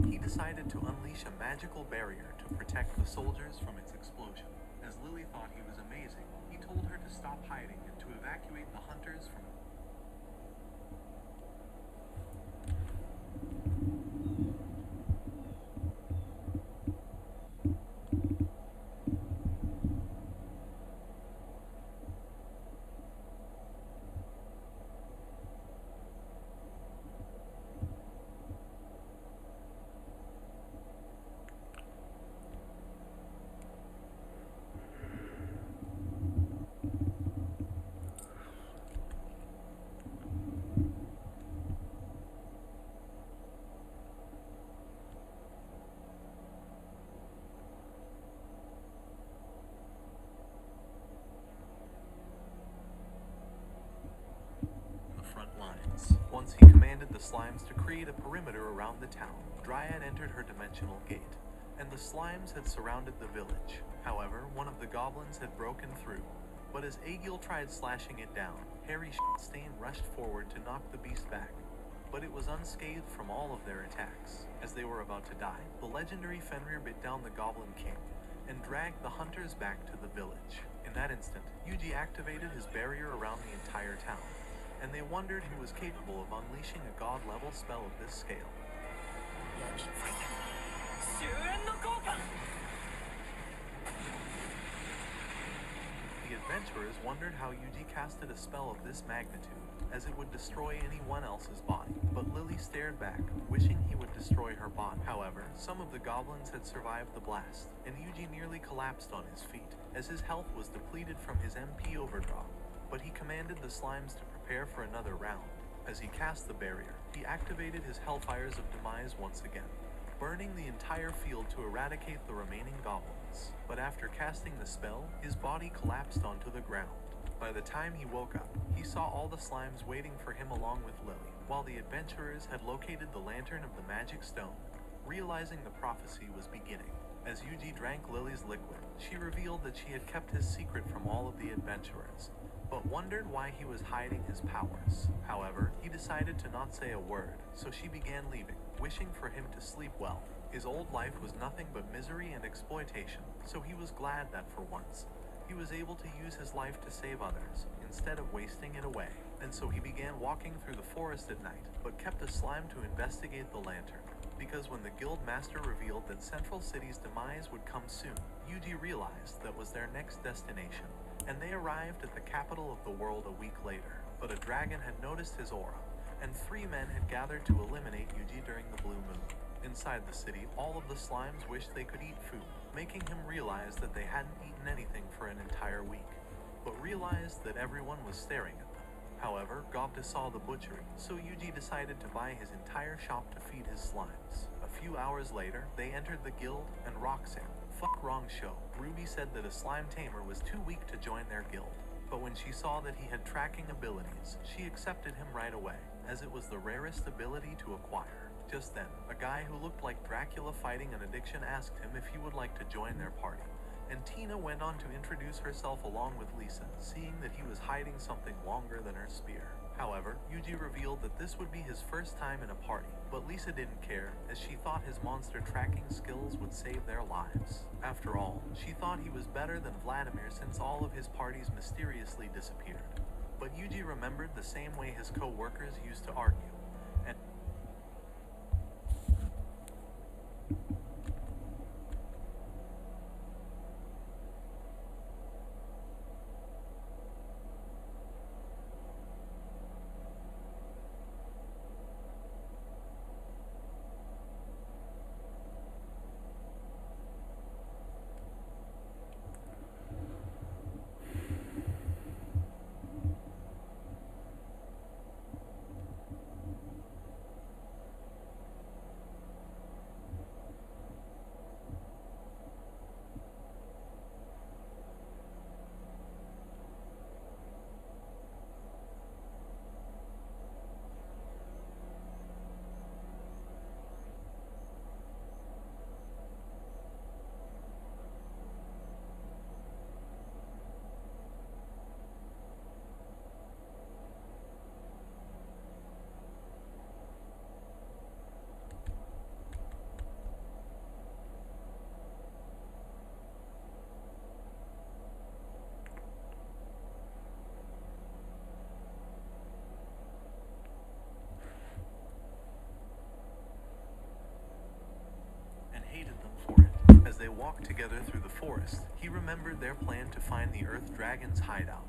he decided to unleash a magical barrier to protect the soldiers from its explosion. As Lily thought he was amazing, he told her to stop hiding and to evacuate the hunters from lines. Once he commanded the slimes to create a perimeter around the town, Dryad entered her dimensional gate, and the slimes had surrounded the village. However, one of the goblins had broken through, but as Aegil tried slashing it down, Harry Stain rushed forward to knock the beast back, but it was unscathed from all of their attacks. As they were about to die, the legendary Fenrir bit down the Goblin King and dragged the hunters back to the village. In that instant, Yuji activated his barrier around the entire town, and they wondered who was capable of unleashing a god-level spell of this scale. The adventurers wondered how Yuji casted a spell of this magnitude, as it would destroy anyone else's body. But Lily stared back, wishing he would destroy her body. However, some of the goblins had survived the blast, and Yuji nearly collapsed on his feet, as his health was depleted from his MP overdraw. But he commanded the slimes to prepare for another round. As he cast the barrier, he activated his Hellfires of Demise once again, burning the entire field to eradicate the remaining goblins. But after casting the spell, his body collapsed onto the ground. By the time he woke up, he saw all the slimes waiting for him along with Lily, while the adventurers had located the lantern of the magic stone. Realizing the prophecy was beginning, as Yuji drank Lily's liquid, she revealed that she had kept his secret from all of the adventurers, but wondered why he was hiding his powers. However, he decided to not say a word, so she began leaving, wishing for him to sleep well. His old life was nothing but misery and exploitation, so he was glad that for once, he was able to use his life to save others, instead of wasting it away. And so he began walking through the forest at night, but kept a slime to investigate the lantern. because when the guild master revealed that Central City's demise would come soon, Yuji realized that was their next destination, and they arrived at the capital of the world a week later. But a dragon had noticed his aura, and 3 men had gathered to eliminate Yuji during the blue moon. Inside the city, all of the slimes wished they could eat food, making him realize that they hadn't eaten anything for an entire week, but realized that everyone was staring at them. However, Gobta saw the butchery, so Yuji decided to buy his entire shop to feed his slimes. A few hours later, they entered the guild, and Roxanne, fuck wrong show, Ruby said that a slime tamer was too weak to join their guild. But when she saw that he had tracking abilities, she accepted him right away, as it was the rarest ability to acquire. Just then, a guy who looked like Dracula fighting an addiction asked him if he would like to join their party, and Tina went on to introduce herself along with Lisa, seeing that he was hiding something longer than her spear. However, Yuji revealed that this would be his first time in a party, but Lisa didn't care, as she thought his monster tracking skills would save their lives. After all, she thought he was better than Vladimir since all of his parties mysteriously disappeared. But Yuji remembered the same way his co-workers used to argue, and hated them for it. As they walked together through the forest, he remembered their plan to find the Earth Dragon's hideout.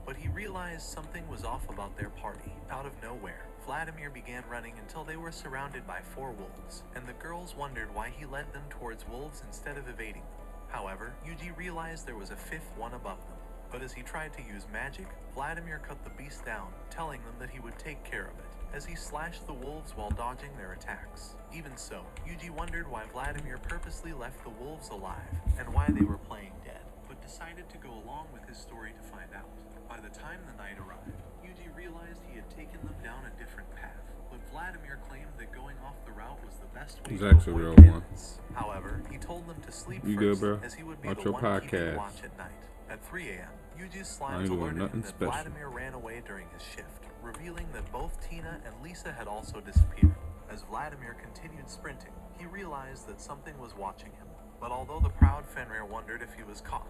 But he realized something was off about their party. Out of nowhere, Vladimir began running until they were surrounded by 4 wolves, and the girls wondered why he led them towards wolves instead of evading them. However, Yuji realized there was a 5th one above them. But as he tried to use magic, Vladimir cut the beast down, telling them that he would take care of it, as he slashed the wolves while dodging their attacks. Even so, Yuji wondered why Vladimir purposely left the wolves alive, and why they were playing dead, but decided to go along with his story to find out. By the time the night arrived, Yuji realized he had taken them down a different path, but Vladimir claimed that going off the route was the best way to Zach's a avoid real bandits. one. However, he told them to sleep You first, good, bro? as he would be Watch the your one keeping podcast. watch at night. At 3 a.m., Yuji's I slimes ain't doing alerted him nothing that special. Vladimir ran away during his shift, revealing that both Tina and Lisa had also disappeared. As Vladimir continued sprinting, he realized that something was watching him. But although the proud Fenrir wondered if he was caught,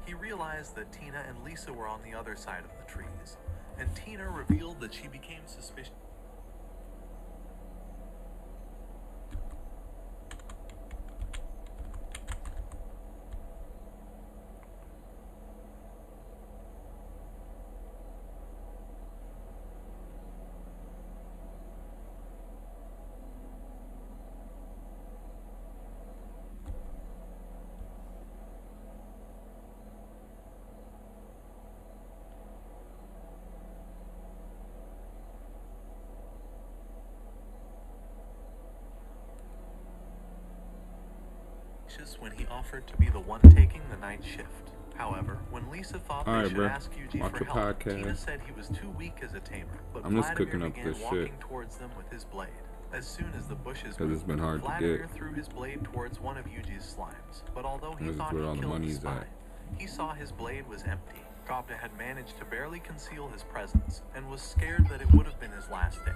he realized that Tina and Lisa were on the other side of the trees, and Tina revealed that she became suspicious. When he offered to be the one taking the night shift. However, when Lisa thought they should ask Yuji Watch for your help, podcast. Tina said he was too weak as a tamer, but I'm just Vladimir cooking up began this walking shit. towards them with his blade. As soon as the bushes 'Cause it's moved, been hard to Vladimir get. threw his blade towards one of Yuji's slimes, but although he This is thought he where all the killed the money's spy, at. he saw his blade was empty. Gobta had managed to barely conceal his presence, and was scared that it would have been his last day.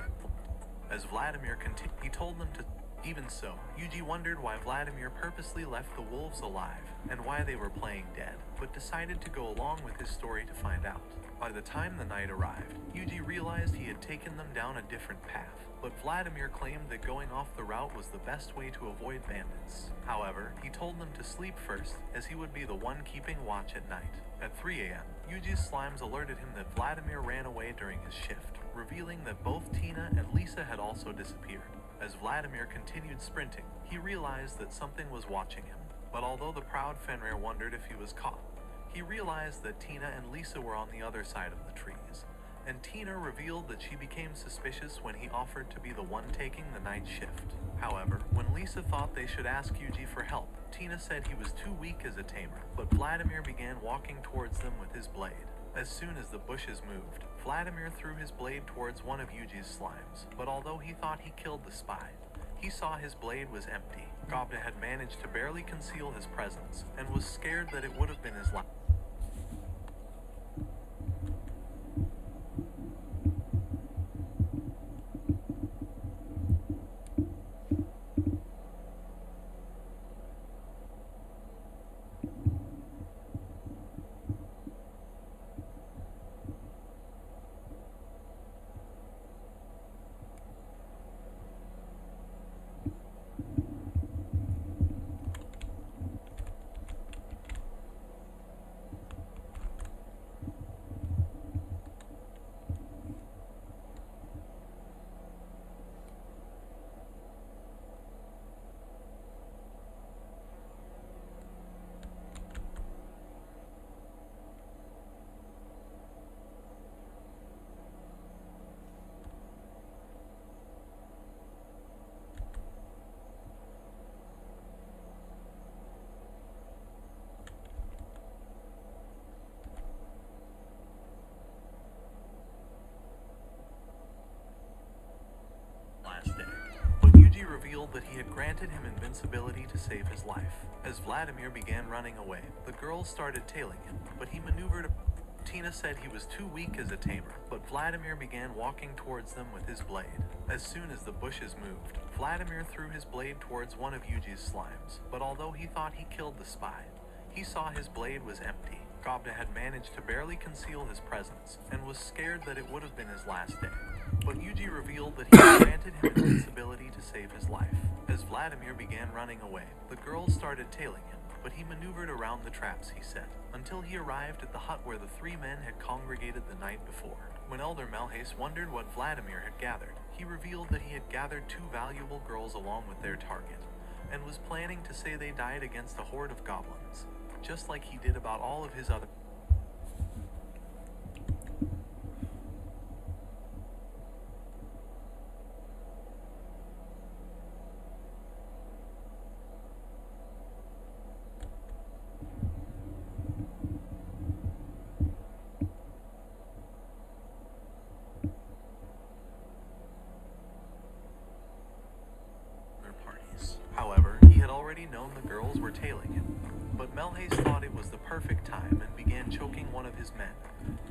As Vladimir continued, he told them to. Even so, Yuji wondered why Vladimir purposely left the wolves alive, and why they were playing dead, but decided to go along with his story to find out. By the time the night arrived, Yuji realized he had taken them down a different path, but Vladimir claimed that going off the route was the best way to avoid bandits. However, he told them to sleep first, as he would be the one keeping watch at night. At 3 a.m., Yuji's slimes alerted him that Vladimir ran away during his shift, revealing that both Tina and Lisa had also disappeared. As Vladimir continued sprinting, he realized that something was watching him. But although the proud Fenrir wondered if he was caught, he realized that Tina and Lisa were on the other side of the trees. And Tina revealed that she became suspicious when he offered to be the one taking the night shift. However, when Lisa thought they should ask Yuji for help, Tina said he was too weak as a tamer, but Vladimir began walking towards them with his blade. As soon as the bushes moved, Vladimir threw his blade towards one of Yuji's slimes, but although he thought he killed the spy, he saw his blade was empty. Gobda had managed to barely conceal his presence, and was scared that it would have been his last. Day. But Yuji revealed that he had granted him invincibility to save his life. As Vladimir began running away, the girls started tailing him, but he maneuvered. Tina said he was too weak as a tamer, but Vladimir began walking towards them with his blade. As soon as the bushes moved, Vladimir threw his blade towards one of Yuji's slimes, but although he thought he killed the spy, he saw his blade was empty. Gobda had managed to barely conceal his presence, and was scared that it would have been his last day. But Yuji revealed that he had granted him invincibility to save his life. As Vladimir began running away, the girls started tailing him, but he maneuvered around the traps he set, until he arrived at the hut where the three men had congregated the night before. When Elder Melhace wondered what Vladimir had gathered, he revealed that he had gathered two valuable girls along with their target, and was planning to say they died against a horde of goblins, just like he did about all of his other. However, he had already known the girls were tailing him, but Melhace thought it was the perfect time and began choking one of his men,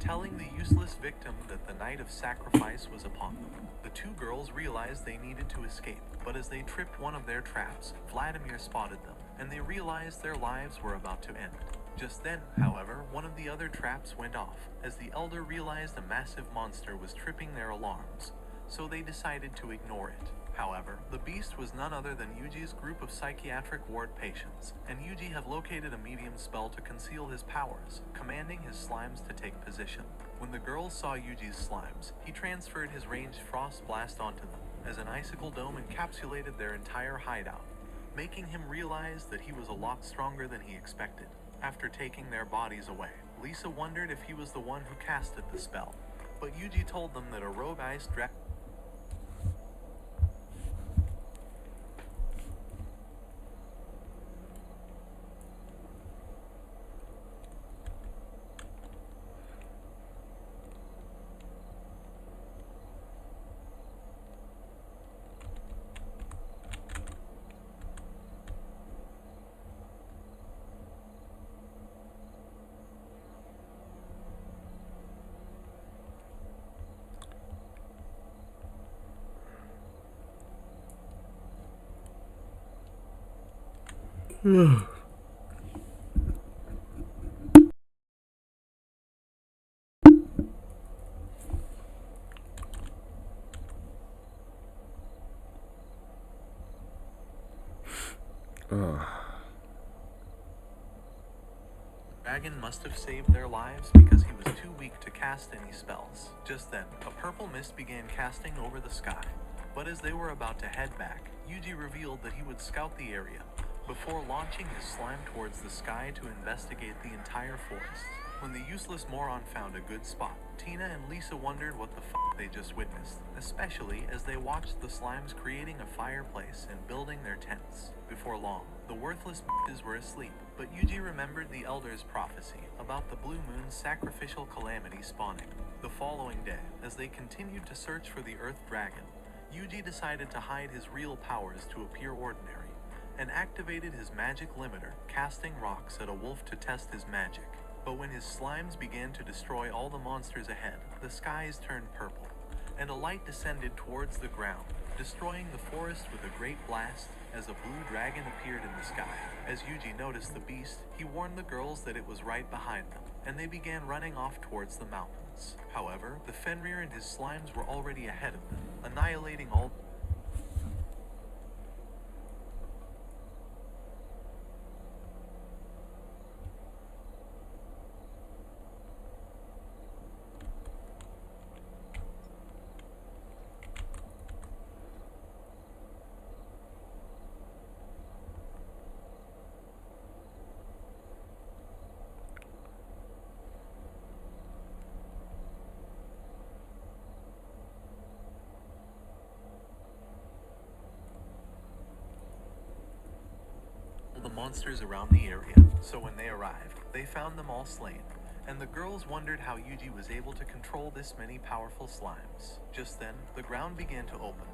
telling the useless victim that the night of sacrifice was upon them. The two girls realized they needed to escape, but as they tripped one of their traps, Vladimir spotted them, and they realized their lives were about to end. Just then, however, one of the other traps went off, as the elder realized a massive monster was tripping their alarms, so they decided to ignore it. However, the beast was none other than Yuji's group of psychiatric ward patients, and Yuji had located a medium spell to conceal his powers, commanding his slimes to take position. When the girls saw Yuji's slimes, he transferred his ranged frost blast onto them, as an icicle dome encapsulated their entire hideout, making him realize that he was a lot stronger than he expected. After taking their bodies away, Lisa wondered if he was the one who casted the spell, but Yuji told them that a rogue ice dragon Dragon must have saved their lives because he was too weak to cast any spells. Just then, a purple mist began casting over the sky. But as they were about to head back, Yuji revealed that he would scout the area before launching his slime towards the sky to investigate the entire forest. When the useless moron found a good spot, Tina and Lisa wondered what the f they just witnessed, especially as they watched the slimes creating a fireplace and building their tents. Before long, the worthless bitches were asleep, but Yuji remembered the Elder's prophecy about the Blue Moon's sacrificial calamity spawning. The following day, as they continued to search for the Earth Dragon, Yuji decided to hide his real powers to appear ordinary, and activated his magic limiter, casting rocks at a wolf to test his magic. But when his slimes began to destroy all the monsters ahead, the skies turned purple, and a light descended towards the ground, destroying the forest with a great blast as a blue dragon appeared in the sky. As Yuji noticed the beast, he warned the girls that it was right behind them, and they began running off towards the mountains. However, the Fenrir and his slimes were already ahead of them, annihilating all the monsters around the area. So when they arrived, they found them all slain, and the girls wondered how Yuji was able to control this many powerful slimes. Just then, the ground began to open,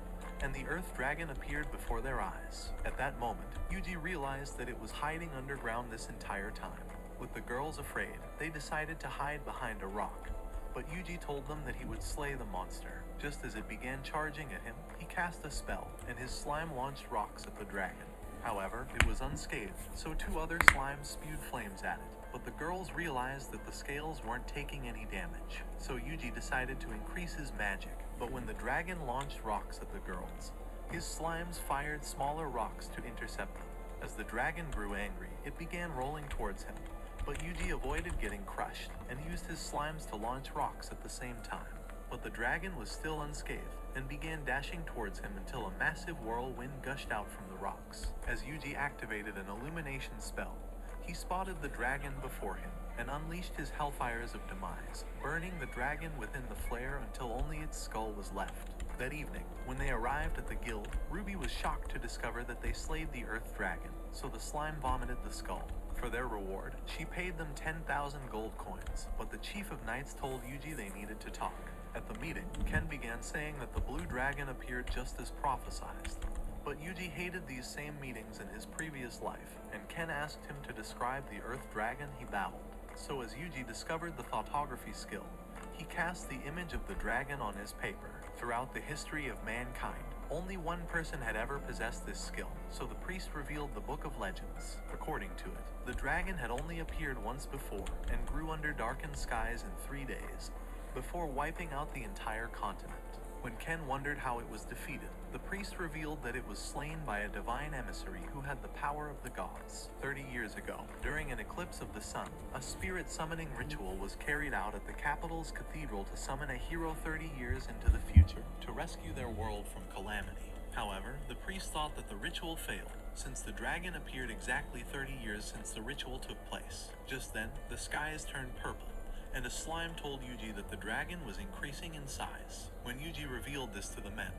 and the Earth Dragon appeared before their eyes. At that moment, Yuji realized that it was hiding underground this entire time. With the girls afraid, they decided to hide behind a rock, but Yuji told them that he would slay the monster. Just as it began charging at him, he cast a spell, and his slime launched rocks at the dragon. However, it was unscathed, so two other slimes spewed flames at it. But the girls realized that the scales weren't taking any damage, so Yuji decided to increase his magic. But when the dragon launched rocks at the girls, his slimes fired smaller rocks to intercept them. As the dragon grew angry, it began rolling towards him, but Yuji avoided getting crushed and used his slimes to launch rocks at the same time. But the dragon was still unscathed and began dashing towards him until a massive whirlwind gushed out from the rocks. As Yuji activated an illumination spell, he spotted the dragon before him and unleashed his hellfires of demise, burning the dragon within the flare until only its skull was left. That evening, when they arrived at the guild, Ruby was shocked to discover that they slayed the Earth Dragon, so the slime vomited the skull. For their reward, she paid them 10,000 gold coins, but the Chief of Knights told Yuji they needed to talk. At the meeting, Ken began saying that the blue dragon appeared just as prophesized. But Yuji hated these same meetings in his previous life, and Ken asked him to describe the Earth Dragon. He babbled. So as Yuji discovered the photography skill, he cast the image of the dragon on his paper. Throughout the history of mankind, only one person had ever possessed this skill, so the priest revealed the Book of Legends. According to it, the dragon had only appeared once before and grew under darkened skies in 3 days, before wiping out the entire continent. When Ken wondered how it was defeated, the priest revealed that it was slain by a divine emissary who had the power of the gods. 30 years ago, during an eclipse of the sun, a spirit summoning ritual was carried out at the capital's cathedral to summon a hero 30 years into the future to rescue their world from calamity. However, the priest thought that the ritual failed, since the dragon appeared exactly 30 years since the ritual took place. Just then, the skies turned purple, and a slime told Yuji that the dragon was increasing in size. When Yuji revealed this to the men,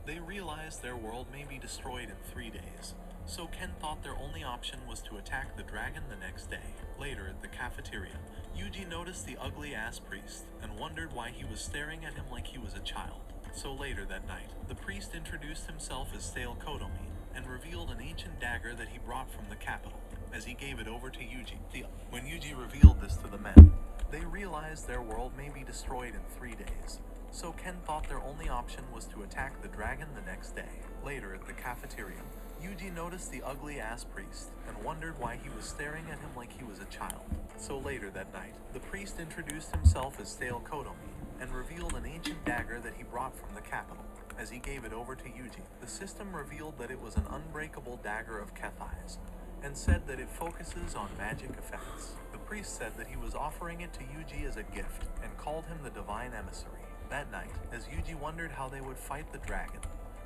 they realized their world may be destroyed in 3 days, so Ken thought their only option was to attack the dragon the next day. Later at the cafeteria, Yuji noticed the ugly-ass priest and wondered why he was staring at him like he was a child. So later that night, the priest introduced himself as Sale Kotomi and revealed an ancient dagger that he brought from the capital. As he gave it over to Yuji, when Yuji revealed this to the men, they realized their world may be destroyed in 3 days, so Ken thought their only option was to attack the dragon the next day. Later at the cafeteria, Yuji noticed the ugly-ass priest and wondered why he was staring at him like he was a child. So later that night, the priest introduced himself as Sale Kotomi and revealed an ancient dagger that he brought from the capital. As he gave it over to Yuji, the system revealed that it was an unbreakable dagger of Kethai's, and said that it focuses on magic effects. The priest said that he was offering it to Yuji as a gift, and called him the divine emissary. That night, as Yuji wondered how they would fight the dragon,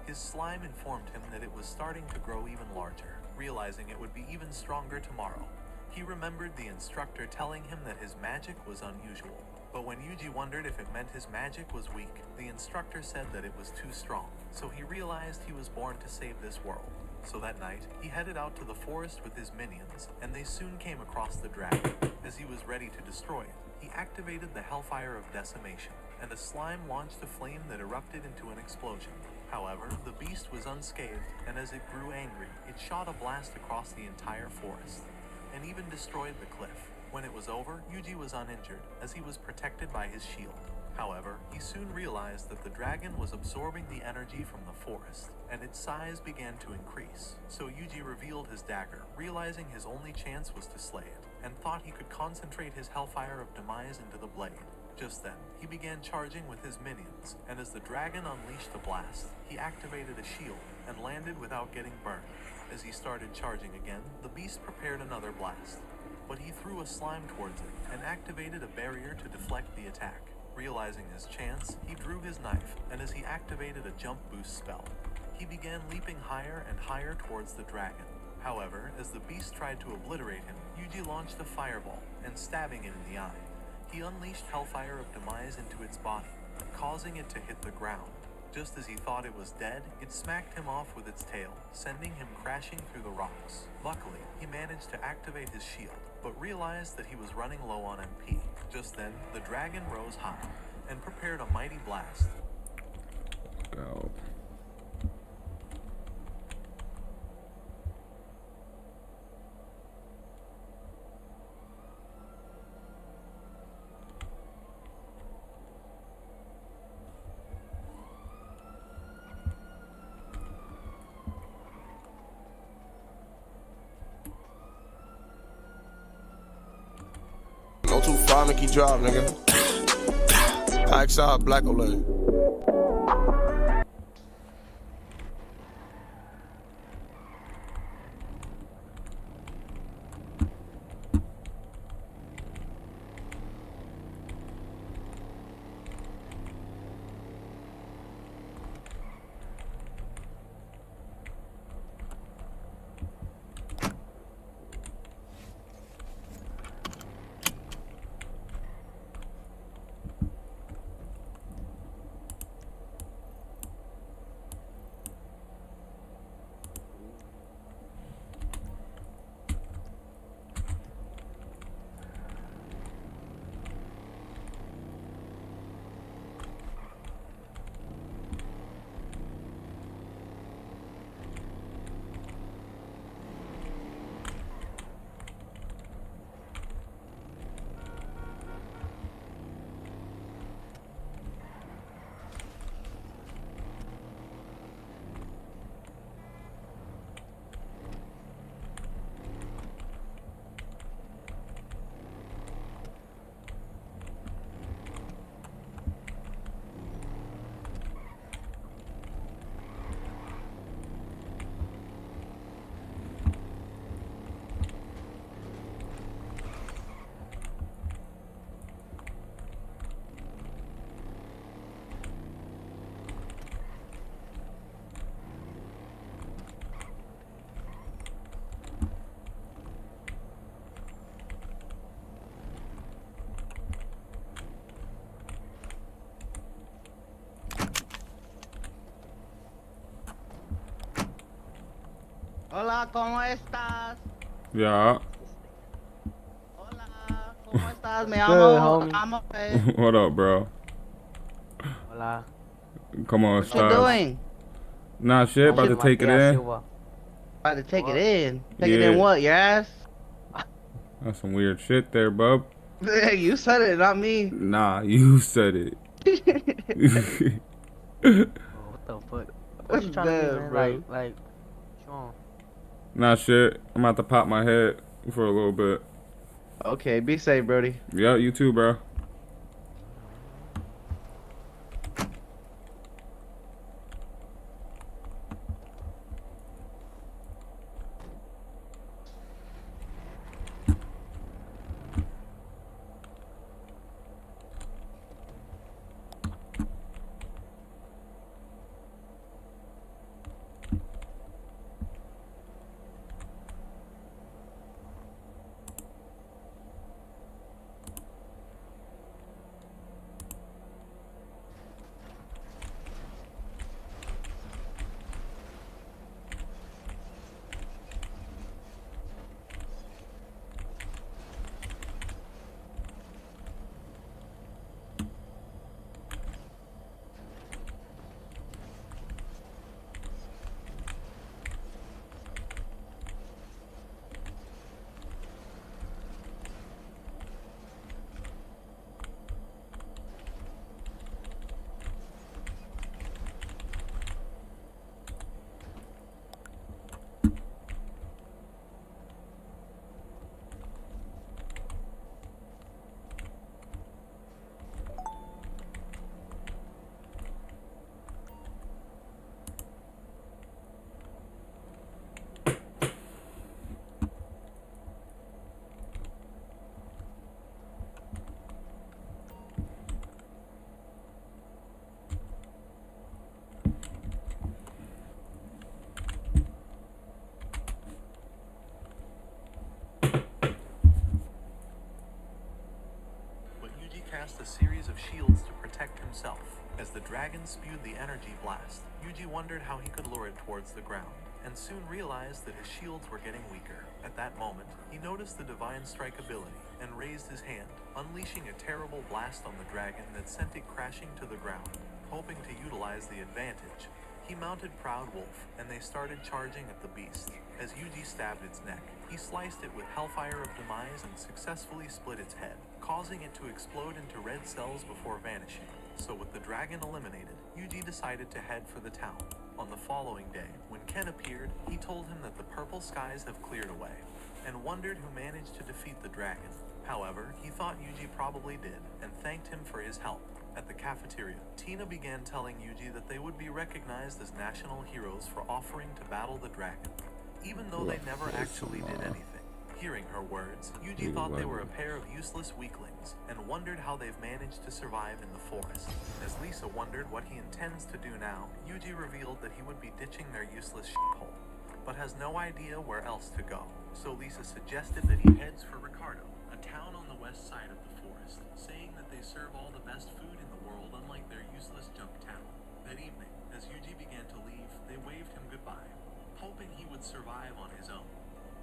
his slime informed him that it was starting to grow even larger, realizing it would be even stronger tomorrow. He remembered the instructor telling him that his magic was unusual, but when Yuji wondered if it meant his magic was weak, the instructor said that it was too strong, so he realized he was born to save this world. So that night, he headed out to the forest with his minions, and they soon came across the dragon. As he was ready to destroy it, he activated the Hellfire of Decimation, and a slime launched a flame that erupted into an explosion. However, the beast was unscathed, and as it grew angry, it shot a blast across the entire forest, and even destroyed the cliff. When it was over, Yuji was uninjured, as he was protected by his shield. However, he soon realized that the dragon was absorbing the energy from the forest, and its size began to increase. So Yuji revealed his dagger, realizing his only chance was to slay it, and thought he could concentrate his Hellfire of Demise into the blade. Just then, he began charging with his minions, and as the dragon unleashed a blast, he activated a shield and landed without getting burned. As he started charging again, the beast prepared another blast, but he threw a slime towards it and activated a barrier to deflect the attack. Realizing his chance, he drew his knife, and as he activated a jump boost spell, he began leaping higher and higher towards the dragon. However, as the beast tried to obliterate him, Yuji launched a fireball and stabbing it in the eye. He unleashed Hellfire of Demise into its body, causing it to hit the ground. Just as he thought it was dead, it smacked him off with its tail, sending him crashing through the rocks. Luckily, he managed to activate his shield, but realized that he was running low on MP. Just then, the dragon rose high and prepared a mighty blast. Go. Go too far, make you drop, nigga. Packs out, black Olay. Hola, ¿cómo estás? Yeah. Hola, ¿cómo estás? Me Good, amo, What up, bro? Hola. Come on, What you Styles. doing? Nah, shit, about to take it in. About to take it in. Take it Yeah. in what, your ass? That's some weird shit there, bub. You said it, not me. Nah, you said it. What the fuck? What you trying to do, man? Bro. Like, what you want? Nah, shit. I'm about to pop my head for a little bit. Okay, be safe, Brody. Yeah, you too, bro. cast a series of shields to protect himself. As the dragon spewed the energy blast, Yuji wondered how he could lure it towards the ground, and soon realized that his shields were getting weaker. At that moment, he noticed the divine strike ability and raised his hand, unleashing a terrible blast on the dragon that sent it crashing to the ground. Hoping to utilize the advantage, he mounted Proud Wolf, and they started charging at the beast. As Yuji stabbed its neck, he sliced it with Hellfire of Demise and successfully split its head, causing it to explode into red cells before vanishing. So with the dragon eliminated, Yuji decided to head for the town. On the following day, when Ken appeared, he told him that the purple skies have cleared away, and wondered who managed to defeat the dragon. However, he thought Yuji probably did, and thanked him for his help. At the cafeteria, Tina began telling Yuji that they would be recognized as national heroes for offering to battle the dragon, even though they never actually did anything. Hearing her words, Yuji thought they were a pair of useless weaklings, and wondered how they've managed to survive in the forest. As Lisa wondered what he intends to do now, Yuji revealed that he would be ditching their useless shithole, but has no idea where else to go. So Lisa suggested that he heads for Ricardo, a town on the west side of the forest, saying that they serve all the best food in the world, unlike their useless junk town. That evening, as Yuji began to leave, they waved him goodbye, hoping he would survive on his own.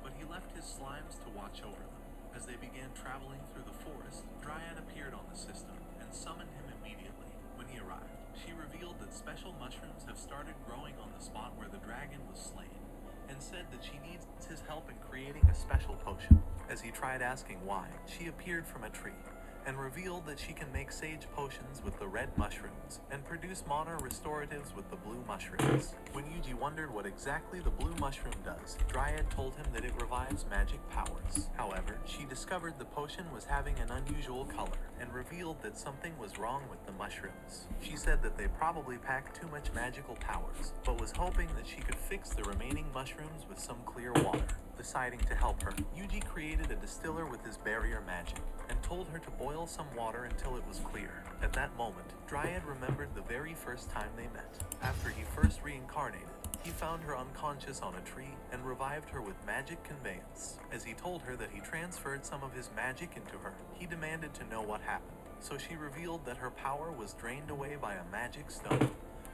But he left his slimes to watch over them. As they began traveling through the forest, Dryad appeared on the system and summoned him immediately. When he arrived, she revealed that special mushrooms have started growing on the spot where the dragon was slain, and said that she needs his help in creating a special potion. As he tried asking why, she appeared from a tree and revealed that she can make sage potions with the red mushrooms and produce mana restoratives with the blue mushrooms. When Yuji wondered what exactly the blue mushroom does, Dryad told him that it revives magic powers. However, she discovered the potion was having an unusual color and revealed that something was wrong with the mushrooms. She said that they probably packed too much magical powers, but was hoping that she could fix the remaining mushrooms with some clear water. Deciding to help her, Yuji created a distiller with his barrier magic and told her to boil some water until it was clear. At that moment, Dryad remembered the very first time they met. After he first reincarnated, he found her unconscious on a tree and revived her with magic conveyance. As he told her that he transferred some of his magic into her, he demanded to know what happened. So she revealed that her power was drained away by a magic stone,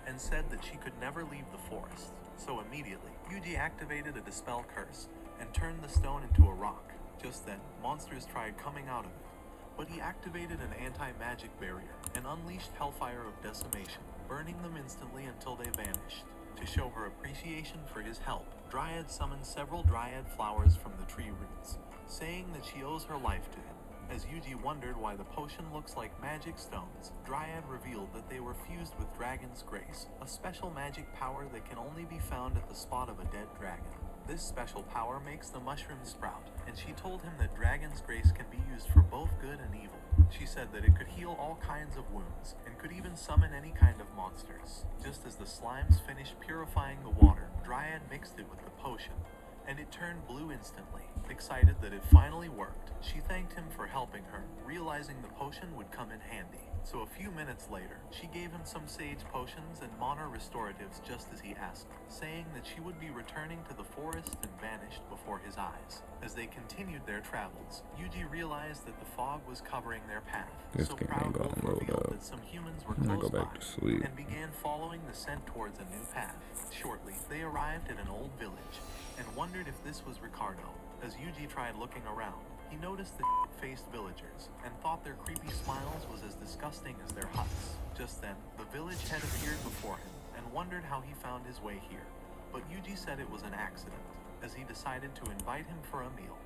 and said that she could never leave the forest. So immediately, Yuji activated a Dispel Curse and turned the stone into a rock. Just then, monsters tried coming out of it, but he activated an anti-magic barrier and unleashed Hellfire of Decimation, burning them instantly until they vanished. To show her appreciation for his help, Dryad summoned several Dryad flowers from the tree roots, saying that she owes her life to him. As Yuji wondered why the potion looks like magic stones, Dryad revealed that they were fused with Dragon's Grace, a special magic power that can only be found at the spot of a dead dragon. This special power makes the mushrooms sprout, and she told him that Dragon's Grace can be used for both good and evil. She said that it could heal all kinds of wounds, and could even summon any kind of monsters. Just as the slimes finished purifying the water, Dryad mixed it with the potion, and it turned blue instantly. Excited that it finally worked, she thanked him for helping her, realizing the potion would come in handy. So a few minutes later, she gave him some sage potions and mana restoratives just as he asked, saying that she would be returning to the forest and vanished before his eyes. As they continued their travels, Yuji realized that the fog was covering their path. This So game Proud ain't Wolf gonna load revealed up. that some humans were I'm gonna close go by back to sleep. and began following the scent towards a new path. Shortly, they arrived at an old village and wondered if this was Ricardo. As Yuji tried looking around, he noticed the faced villagers and thought their creepy smiles was as disgusting as their huts. Just then, the village head appeared before him and wondered how he found his way here. But Yuji said it was an accident, as he decided to invite him for a meal.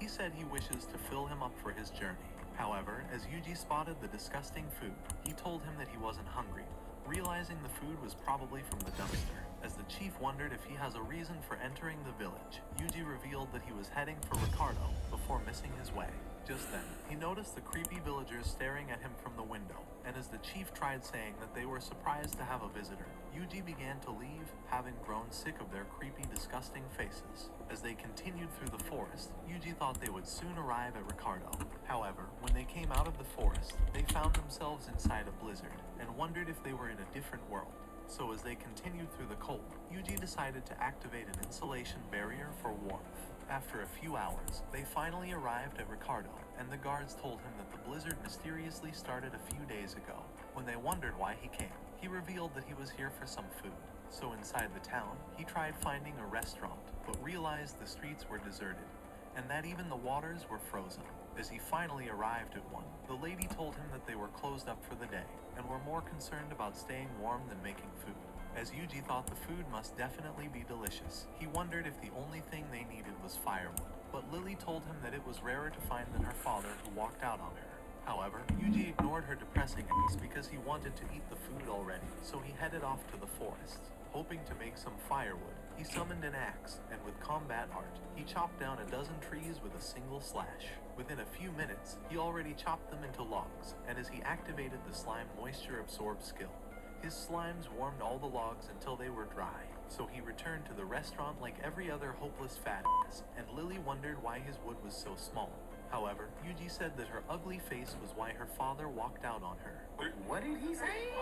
He said he wishes to fill him up for his journey. However, as Yuji spotted the disgusting food, he told him that he wasn't hungry, realizing the food was probably from the dumpster. As the chief wondered if he has a reason for entering the village, Yuji revealed that he was heading for Ricardo before missing his way. Just then, he noticed the creepy villagers staring at him from the window, and as the chief tried saying that they were surprised to have a visitor, Yuji began to leave, having grown sick of their creepy, disgusting faces. As they continued through the forest, Yuji thought they would soon arrive at Ricardo. However, when they came out of the forest, they found themselves inside a blizzard, and wondered if they were in a different world. So as they continued through the cold, Yuji decided to activate an insulation barrier for warmth. After a few hours, they finally arrived at Ricardo, and the guards told him that the blizzard mysteriously started a few days ago. When they wondered why he came, he revealed that he was here for some food. So inside the town, he tried finding a restaurant, but realized the streets were deserted, and that even the waters were frozen. As he finally arrived at one, the lady told him that they were closed up for the day, and were more concerned about staying warm than making food. As Yuji thought the food must definitely be delicious, he wondered if the only thing they needed was firewood. But Lily told him that it was rarer to find than her father, who walked out on her. However, Yuji ignored her depressing acts because he wanted to eat the food already, so he headed off to the forest. Hoping to make some firewood, he summoned an axe, and with combat art, he chopped down a dozen trees with a single slash. Within a few minutes, he already chopped them into logs, and as he activated the slime moisture absorb skill, his slimes warmed all the logs until they were dry. So he returned to the restaurant like every other hopeless fat ass, and Lily wondered why his wood was so small. However, Yuji said that her ugly face was why her father walked out on her. What did he say?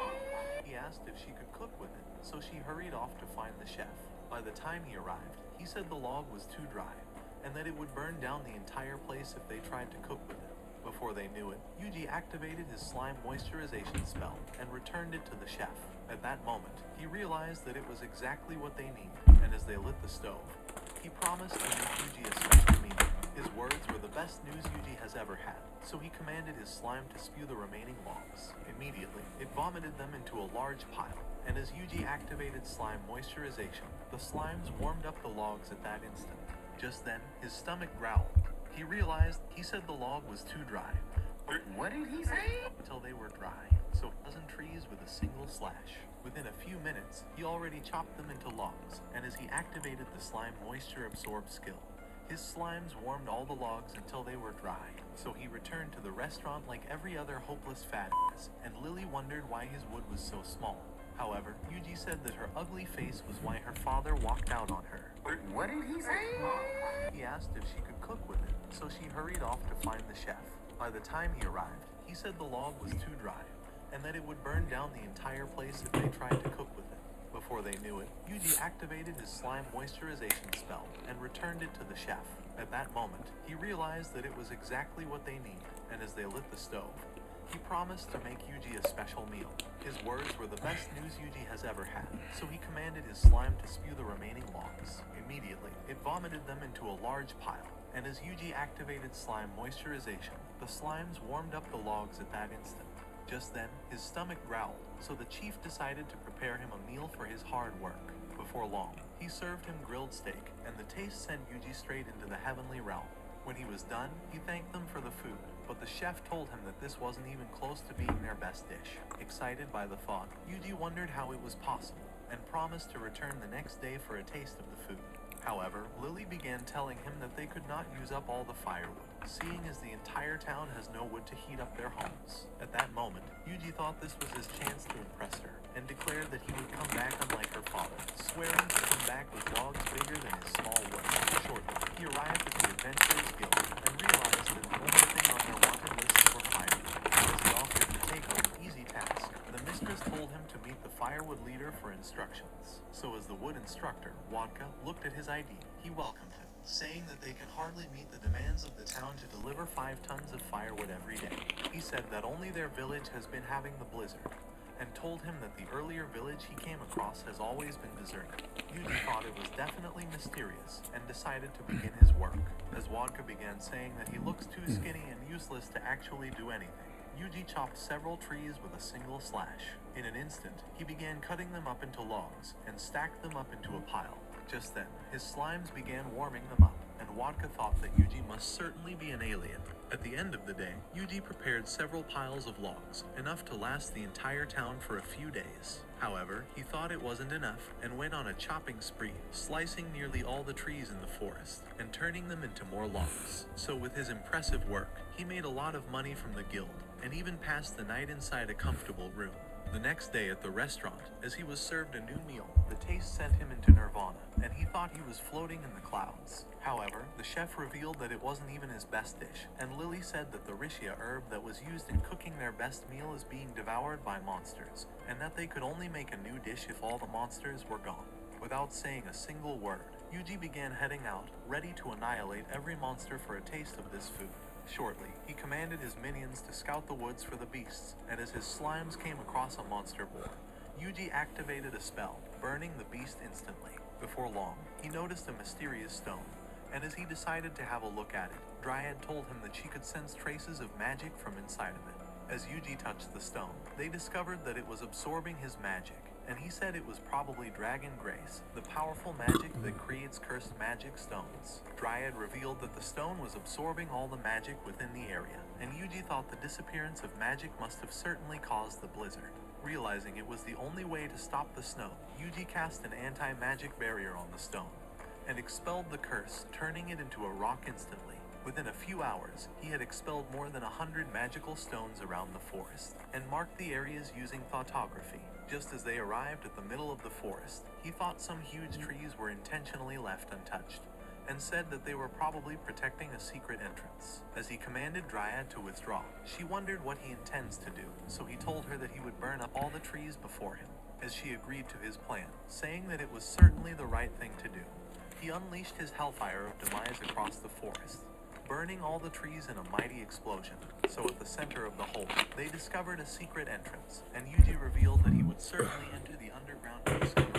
He asked if she could cook with it, so she hurried off to find the chef. By the time he arrived, he said the log was too dry, and that it would burn down the entire place if they tried to cook with it. Before they knew it, Yuji activated his slime moisturization spell and returned it to the chef. At that moment, he realized that it was exactly what they needed, and as they lit the stove, he promised to make Yuji a special meal. His words were the best news Yuji has ever had, so he commanded his slime to spew the remaining logs. Immediately, it vomited them into a large pile, and as Yuji activated slime moisturization, the slimes warmed up the logs at that instant. Just then, his stomach growled. He realized he said the log was too dry. What did he say? Until they were dry, so a dozen trees with a single slash. Within a few minutes, he already chopped them into logs, and as he activated the slime moisture absorb skill, his slimes warmed all the logs until they were dry. So he returned to the restaurant like every other hopeless fat ass, and Lily wondered why his wood was so small. However, Yuji said that her ugly face was why her father walked out on her. What did he say? He asked if she could cook with it, so she hurried off to find the chef. By the time he arrived, he said the log was too dry, and that it would burn down the entire place if they tried to cook with it. Before they knew it, Yuji activated his slime moisturization spell and returned it to the chef. At that moment, he realized that it was exactly what they needed, and as they lit the stove, he promised to make Yuji a special meal. His words were the best news Yuji has ever had, so he commanded his slime to spew the remaining logs. Immediately, it vomited them into a large pile, and as Yuji activated slime moisturization, the slimes warmed up the logs at that instant. Just then, his stomach growled, so the chief decided to prepare him a meal for his hard work. Before long, he served him grilled steak, and the taste sent Yuji straight into the heavenly realm. When he was done, he thanked them for the food, but the chef told him that this wasn't even close to being their best dish. Excited by the thought, Yuji wondered how it was possible, and promised to return the next day for a taste of the food. However, Lily began telling him that they could not use up all the firewood, seeing as the entire town has no wood to heat up their homes. At that moment, Yuji thought this was his chance to impress her, and declared that he would come back unlike her father, swearing to come back with logs bigger than his small wood. Shortly, he arrived at the Adventurers Guild, and realized that the only thing on their wanted list were firewood. As he offered to take on an easy task, the mistress told him to meet the firewood leader for instructions. So as the wood instructor, Wodka, looked at his ID, he welcomed him, saying that they can hardly meet the demands of the town to deliver 5 tons of firewood every day. He said that only their village has been having the blizzard, and told him that the earlier village he came across has always been deserted. Yuji thought it was definitely mysterious, and decided to begin his work. As Wodka began saying that he looks too skinny and useless to actually do anything, Yuji chopped several trees with a single slash. In an instant, he began cutting them up into logs, and stacked them up into a pile. Just then, his slimes began warming them up, and Wodka thought that Yuji must certainly be an alien. At the end of the day, Yuji prepared several piles of logs, enough to last the entire town for a few days. However, he thought it wasn't enough, and went on a chopping spree, slicing nearly all the trees in the forest, and turning them into more logs. So with his impressive work, he made a lot of money from the guild, and even passed the night inside a comfortable room. The next day at the restaurant, as he was served a new meal, the taste sent him into nirvana, and he thought he was floating in the clouds. However, the chef revealed that it wasn't even his best dish, and Lily said that the rishia herb that was used in cooking their best meal is being devoured by monsters, and that they could only make a new dish if all the monsters were gone. Without saying a single word, Yuji began heading out, ready to annihilate every monster for a taste of this food. Shortly, he commanded his minions to scout the woods for the beasts, and as his slimes came across a monster boar, Yuji activated a spell, burning the beast instantly. Before long, he noticed a mysterious stone, and as he decided to have a look at it, Dryad told him that she could sense traces of magic from inside of it. As Yuji touched the stone, they discovered that it was absorbing his magic, and he said it was probably Dragon Grace, the powerful magic that creates cursed magic stones. Dryad revealed that the stone was absorbing all the magic within the area, and Yuji thought the disappearance of magic must have certainly caused the blizzard. Realizing it was the only way to stop the snow, Yuji cast an anti-magic barrier on the stone, and expelled the curse, turning it into a rock instantly. Within a few hours, he had expelled more than 100 magical stones around the forest, and marked the areas using thoughtography. Just as they arrived at the middle of the forest, he thought some huge trees were intentionally left untouched, and said that they were probably protecting a secret entrance. As he commanded Dryad to withdraw, she wondered what he intends to do, so he told her that he would burn up all the trees before him, as she agreed to his plan, saying that it was certainly the right thing to do. He unleashed his hellfire of demise across the forest, burning all the trees in a mighty explosion. So at the center of the hole, they discovered a secret entrance, and Yuji revealed that he would certainly enter the underground to discover